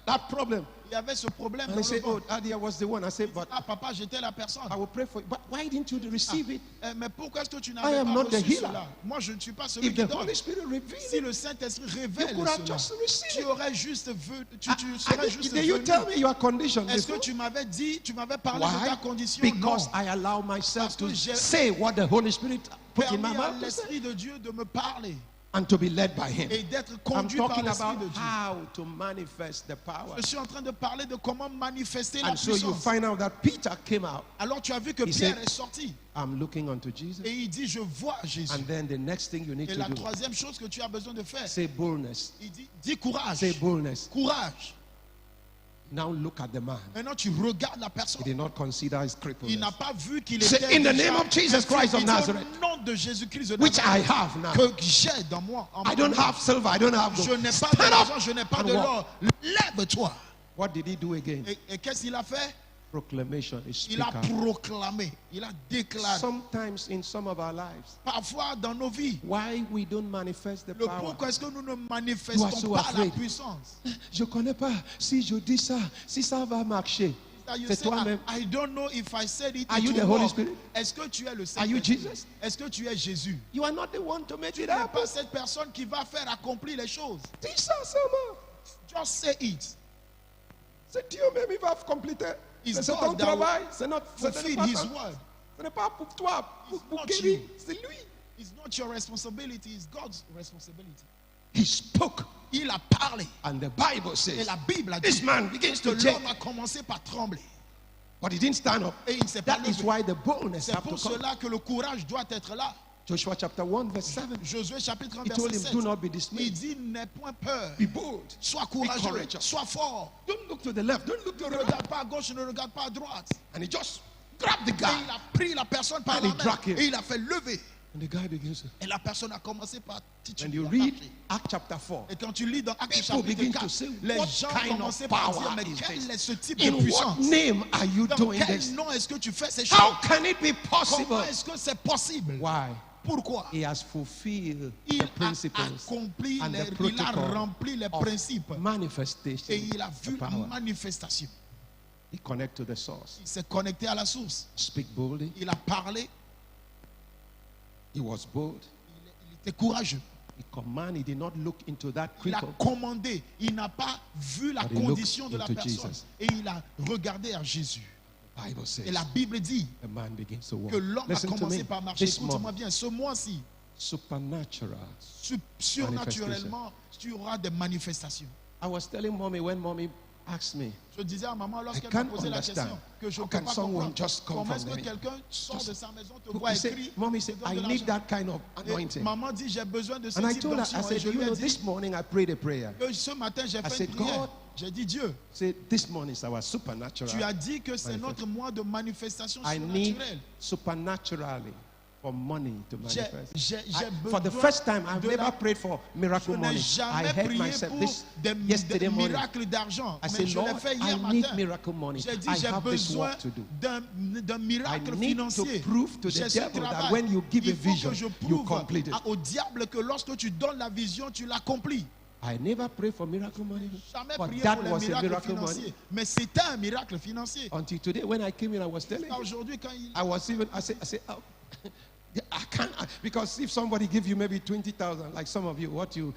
that problem. Il y avait ce problème And dans they le say, "Oh, ventre. Daddy, I was the one." I said, "But Ah, papa, j'étais la personne. I will pray for you." But why didn't you receive it? Mais pourquoi est-ce que tu I n'avais am pas not the reçu healer. cela? Moi, je ne suis pas celui If qui the donne. Holy Spirit revealed Si it, le Saint-Esprit you révèle could have cela, just received tu it. aurais juste vu, tu I serais juste did you venu. tell me your condition Est-ce que before? tu m'avais dit, tu m'avais parlé de ta Why? condition? Because Non. I allow myself Parce que to j'ai say what the Holy Spirit put in my Permis à mouth to say, l'Esprit de Dieu de me parler and to be led by Him. et d'être I'm conduit par talking l'Esprit about de Dieu. how to manifest the power. Je suis en train de parler de comment manifester la And so you puissance. find out that Peter came out. Alors tu as vu que He Pierre said- est sorti I'm looking unto Jesus. et il dit je vois Jésus. And then the next thing you need Et to la do, troisième chose que tu as besoin de faire, say boldness. il dit dis courage. Say boldness. Courage. Now look at the man. Maintenant tu regardes la personne. He did not consider his Il crippleness, n'a pas vu qu'il Say, était in the déjà name of Jesus un Christ of il dit, Nazareth, au nom de Jésus-Christ de which I Nazareth, have now. que j'ai dans moi. En I don't moi. have silver. I don't have Je gold. n'ai pas Stand d'argent, up je n'ai pas and de walk. l'or. Lève-toi. What did he do again? Et qu'est-ce qu'il a fait? Proclamation. He Il speak a out. proclamé, il a déclaré. Sometimes in some of our lives, Parfois dans nos vies, why we don't manifest the le power? pourquoi est-ce que nous ne You are manifestons so pas la afraid. puissance? Je connais pas. Si je dis ça, si ça va marcher. that you C'est say, toi-même. I don't know if I said it. Are it you will the Holy work. Spirit? Est-ce que tu es le Are you Saint-Esprit? Jesus? Est-ce que tu es Jésus? You are not the one to make Tu it n'es happen. pas cette personne qui va faire accomplir les choses. Dis ça seulement. Just say it. C'est Dieu même, il va compléter. It's C'est God ton that travail. Ce n'est Fulfill pas His ça. word. Ce n'est pas pour toi, pour not Kevin. you. C'est lui. It's not your responsibility, it's God's responsibility. He spoke. Il a parlé. And the Bible Et says, la Bible a this dit man begins que to change. l'homme a commencé par trembler. But he didn't stand up. Et il ne s'est pas That is levé. why the boldness C'est have to pour come. cela que le courage doit être là. Joshua chapter 1 verse 7. Josué chapitre 1 He told verset him, 7. do not be Il dismayed. dit, n'aie point peur. Be bold. Sois Be courageux. courageous. Sois fort. Don't look to the left. Don't look to Ne the right. regarde pas à gauche, ne regarde pas à droite. And he just grabbed the Et guy. il a pris la personne par And la he main. dragged him. Et il a fait lever. And the guy begins to. Et la personne a commencé par When you tituber. read Acts chapter 4, Et quand tu lis dans Actes people begin chapitre to 4, say, les what gens kind of commençaient par power dire, mais is quel this? est ce type de In what puissance? name are you Dans doing quel this? nom est-ce que tu fais ces How choses? can it be possible? Comment est-ce que c'est possible? Why? Pourquoi? He has fulfilled Il the a principles accompli, and the il a protocol rempli les of principes manifestation. et il a vu the power. manifestation. He connect to the source. Il s'est connecté à la source. Speak boldly. Il a parlé, He was bold. il était courageux. He commanded. He did not look into that Il a cripple. commandé. Il n'a pas vu la But he looked condition de la into personne. Jesus. Et il a regardé à Jésus. The Bible says Et la Bible dit the man begins to walk. que l'homme a Listen to commencé me. par marcher. This Écoute-moi month, bien, ce mois-ci, supernatural. surnaturellement, tu auras des manifestations. I was telling mommy when mommy asked me, Je disais à maman lorsqu'elle I m'a can't posé la understand. question que je How ne peux can pas someone comprendre. just come Comment est-ce from que there? quelqu'un sort de sa maison, te He voit said, écrit, mommy te said, donne I de need l'argent. that kind of Et anointing. maman dit, j'ai besoin de ce And I type told her, I d'onction. Et said, je you lui ai know, dit this morning I prayed a prayer. que ce matin, j'ai fait said, une prière. God, J'ai dit, Dieu, Say, this morning is our supernatural. tu as dit que c'est manifest. notre mois de manifestation I need surnaturelle. supernaturally for money to manifest. J'ai For the besoin first time, I've de never la- prayed for miracle Je n'ai money. I jamais heard prié myself pour this des yesterday morning. miracles d'argent. I Mais said, je l'ai Lord, fait I hier need matin. miracle money. J'ai dit, I j'ai have this besoin work to do. d'un miracle I need to financier. prove to the J'ai ce devil that travail. when you give a Il faut vision, que je you prouve complete it. au diable que lorsque tu donnes la vision, tu l'accomplis. I never prayed for miracle money, Jamais but prié that pour les was a miracles miracle financiers. money. Mais c'était un miracle financier. Until today, when I came in, I was telling you. Aujourd'hui, quand il... I said, oh, I can't, because if somebody give you maybe 20,000, like some of you, what you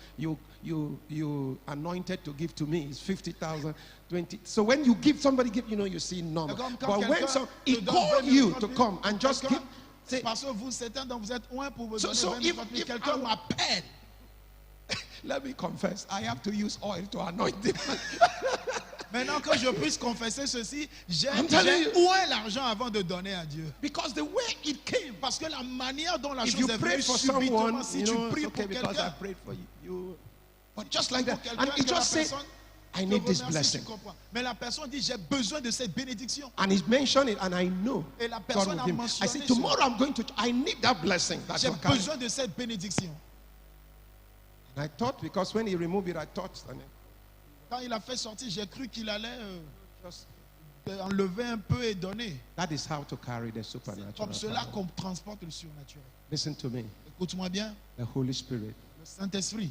anointed to give to me is 50,000, 20. So when you give, somebody give, you see number. Comme quand But when quelqu'un some, te he donne called 20 000, you 30 to 000, come and just quelqu'un- give. Say, Parce que vous, certains dont vous êtes loin pour vous donner so 20 000, 30 000. if Quelqu'un I- m'appelle. let me confess, I have to use oil to anoint it. Maintenant que je puisse confesser ceci, j'ai I'm telling you. oué l'argent avant de donner à Dieu. Because the way it came, Parce que la manière dont la if chose you est pray venue for subitement, someone, si you tu know, it's pries okay pour because I quelqu'un, prayed for you. But just like that, pour and quelqu'un he que la just said, personne I te need this remercie, blessing. tu comprends. Mais la personne dit, j'ai besoin de cette bénédiction. And he mentioned it, and I know Et la God personne with a him. I mentionné said, cela. tomorrow I'm going to, I need that blessing. That's J'ai what comes. besoin de cette bénédiction. And I thought, because when he removed it, I thought, and Quand il a fait sortir, j'ai cru qu'il allait just, enlever un peu et donner. that is how to carry the C'est supernatural comme cela power. qu'on transporte le surnaturel. Listen to me. Écoute-moi bien, The Holy Spirit le Saint-Esprit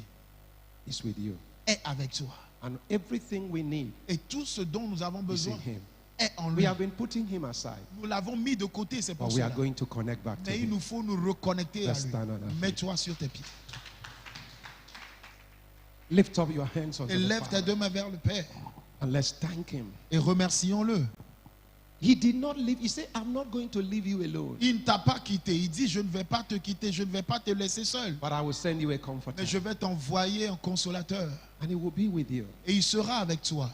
is with you. est avec toi. And everything we need Et tout ce dont nous avons is besoin in him. est en We lui. have been putting him aside, Nous l'avons mis de côté, c'est pour but we cela. are going to connect back to Mais il him. nous faut nous reconnecter à Let's lui. stand on our feet. Mets-toi sur tes pieds. Lift up your hands unto Et the lève tes Father, deux mains vers le Père. and let's thank him. Et remercions-le. He did not leave. He said, I'm not going to leave you alone, Il ne t'a pas quitté. Il dit, je ne vais pas te quitter. Je ne vais pas te laisser seul. but I will send you a comforter, Mais je vais t'envoyer un consolateur. and he will be with you. Et il sera avec toi.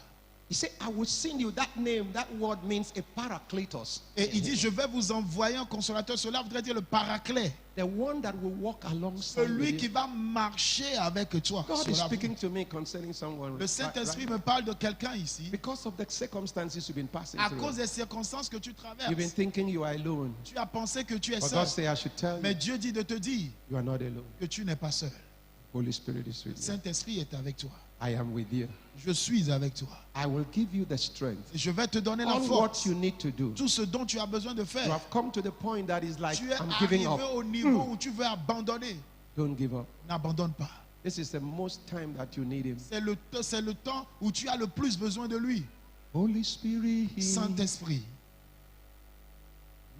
He said, I will send you. That name, that word means a paracletos. Et il dit, je vais vous envoyer un consolateur. Cela voudrait dire le paraclet. The one that will walk alongside Celui with qui you. va marcher avec toi. God is Cela- speaking to me concerning someone. Le Saint-Esprit right? me parle de quelqu'un ici. Because of the circumstances you've been passing À through. cause des circonstances que tu You've been traverses. thinking you are alone. Tu as pensé que tu es But seul. God say I should tell Mais you, Dieu dit de te dire you are not alone. que tu n'es pas seul. Holy Spirit is Le with you. Saint-Esprit est avec toi. I am with you. Je suis avec toi. I will give you the strength. Et je vais te donner la All what force. you need to do. Tout ce dont tu as besoin de You faire. have come to the point that is like, Tu es I'm giving arrivé up. au niveau où tu veux abandonner. Don't give up. N'abandonne pas. This is the most time that you need him. C'est le temps où tu as le plus besoin de lui. Holy Spirit, Saint-Esprit,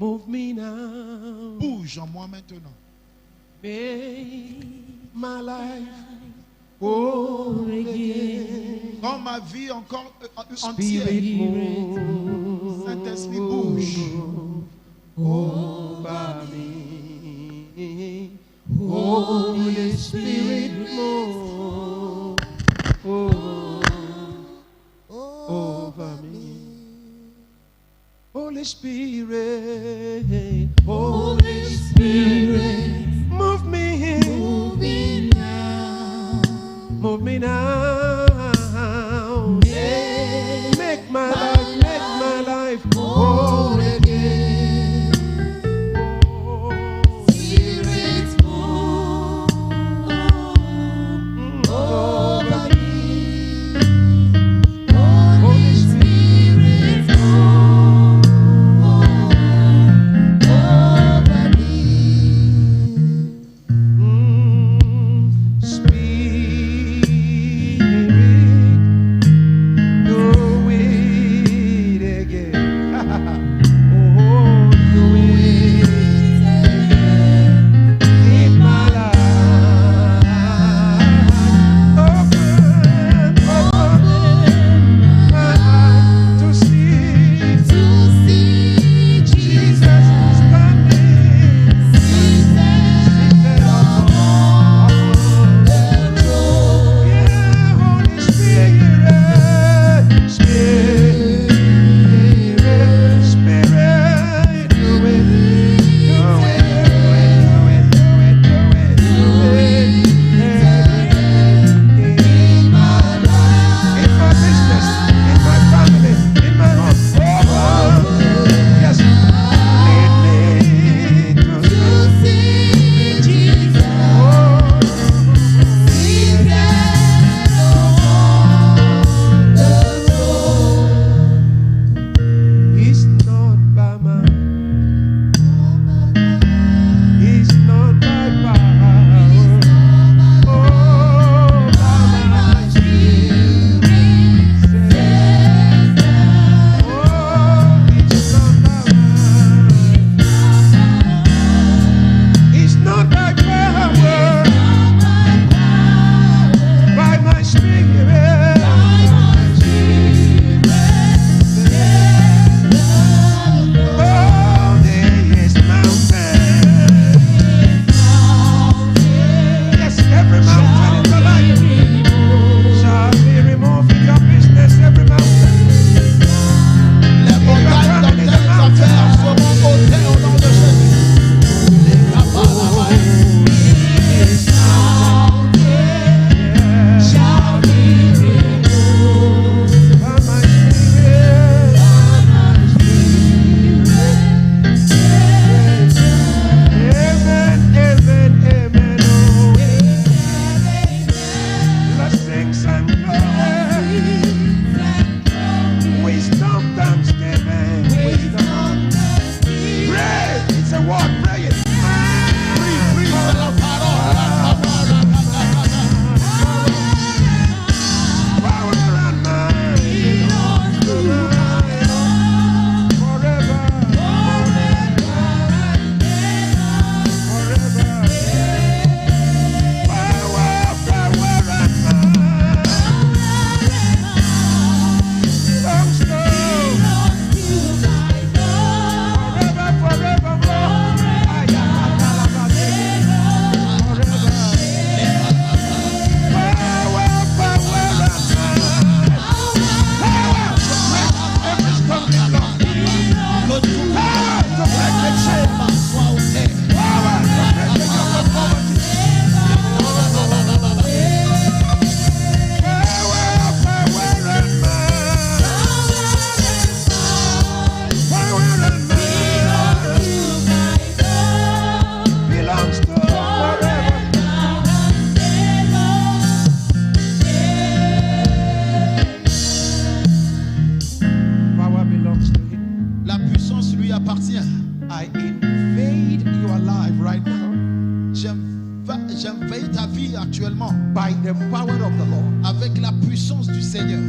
move me now. bouge en moi maintenant. Make my life whole again. Rends ma vie encore Spirit, entière. move Saint-Esprit, bouge. over me. Holy Spirit, move over me. Holy Spirit, Holy Spirit, move me, move me now, move me now. Make my life whole again. Spirit, move over me. Holy Spirit, move over me. Spirit, do it again. Oh, do it in my life. Open my eyes to see Jesus standing seated upon the throne. Yeah, Holy Spirit, Spirit, Spirit, do it, do it, do it, do it, do it, in my life, in my business, in my family, in my home. Yes, lead me to see Jesus. It's not by might, it's not by power, oh, by my Spirit, says that. Oh, it's not by might, it's not by power, by my Spirit. Oh, this mountain. Yes, every mountain in your life shall be removed in your business. Every mountain. Les montagnes dans tes affaires seront ôtées au nom de Jésus. Les capables. Shall be removed. By my Spirit. Amen, amen, amen. Oh, blessings and glory. Wisdom, thanksgiving. Wisdom. Pray. It's a word. Pray it. Prie, c'est la parole. Power and might. Forever. Forever. Power and might. Thanks to forever, forevermore. Forever. Power and might. Power to break every stumbling block. Que tout Power to break the chain. soit ôté. Power to break the yoke of poverty. Power and might. Power and might belongs to forever. Power belongs to him. La puissance lui appartient. I invade your life right now J'invite ta vie actuellement by the power of the Lord. avec la puissance du Seigneur.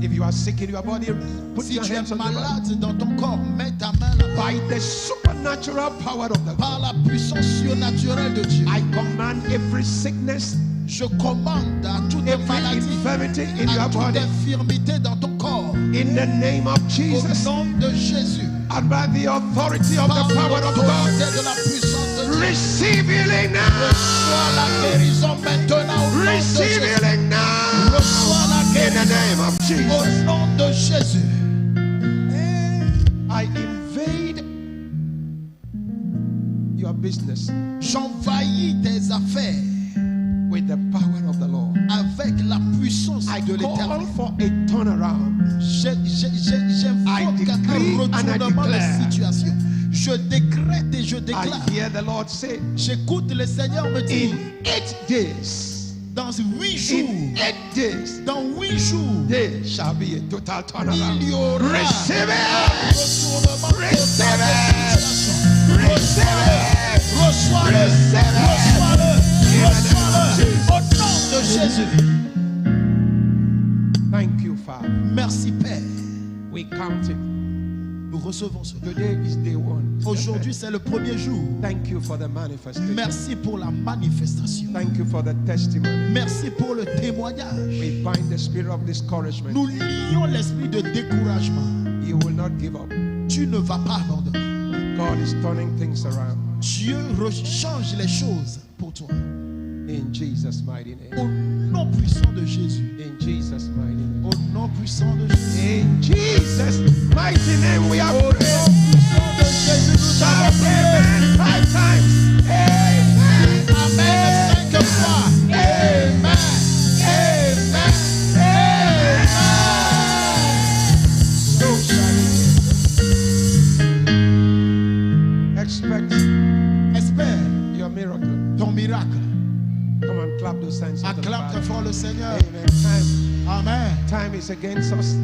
If you are sick in your body, put Si your tu es hands on your body. malade dans ton corps, mets ta main là-bas. By the supernatural power of the Par God, la puissance surnaturelle de Dieu, I command every sickness, je commande à toute every maladie, infirmity in à your toute body, infirmité dans ton corps, in the name of au Jesus, nom de Jésus, and by the authority of par the power of God, l'autorité de la puissance de Dieu. receive healing now. Reçois la guérison maintenant au nom de Receive Jésus. healing now. Reçois la In the guérison name of Jesus. au nom de Jésus. I invade your business J'envahis tes affaires with the power of the Lord. avec la puissance I de call l'Éternel. for a turnaround. J'invoque decree un and I retournement de declare. situation. Je décrète et je I déclare. hear the Lord say, J'écoute le Seigneur me dire, in 8 days, dans 8 jours, in 8 days, dans 8 jours, there shall be a total turnaround. il y aura Receive un it. retournement Receive total it. de situation. Receive Reçois-le, Receive it. reçois-le, reçois-le, au nom de Jésus. Thank you, Father. Merci Père. We count it. Nous recevons cela. Today is day 1. Aujourd'hui, c'est le premier jour. Thank you for the manifestation. Merci pour la manifestation. Thank you for the testimony. Merci pour le témoignage. We bind the spirit of discouragement. Nous lions l'esprit de découragement. You will not give up. Tu ne vas pas abandonner. God is turning things around. Dieu change les choses pour toi. In Jesus' mighty name. Au nom puissant de Jésus. In Jesus' mighty name. Au nom puissant de Jésus. In Jesus' mighty name we are Au nom praying. puissant de Jésus, nous Shout avons prié. amen 5 times. Amen. Amen 5 fois. Amen. Amen. Amen. So shall it be. Expect Espère your miracle. ton miracle. Come on, clap those hands. unto the Acclame très Father. fort le Seigneur. Amen. Amen. Time is against us.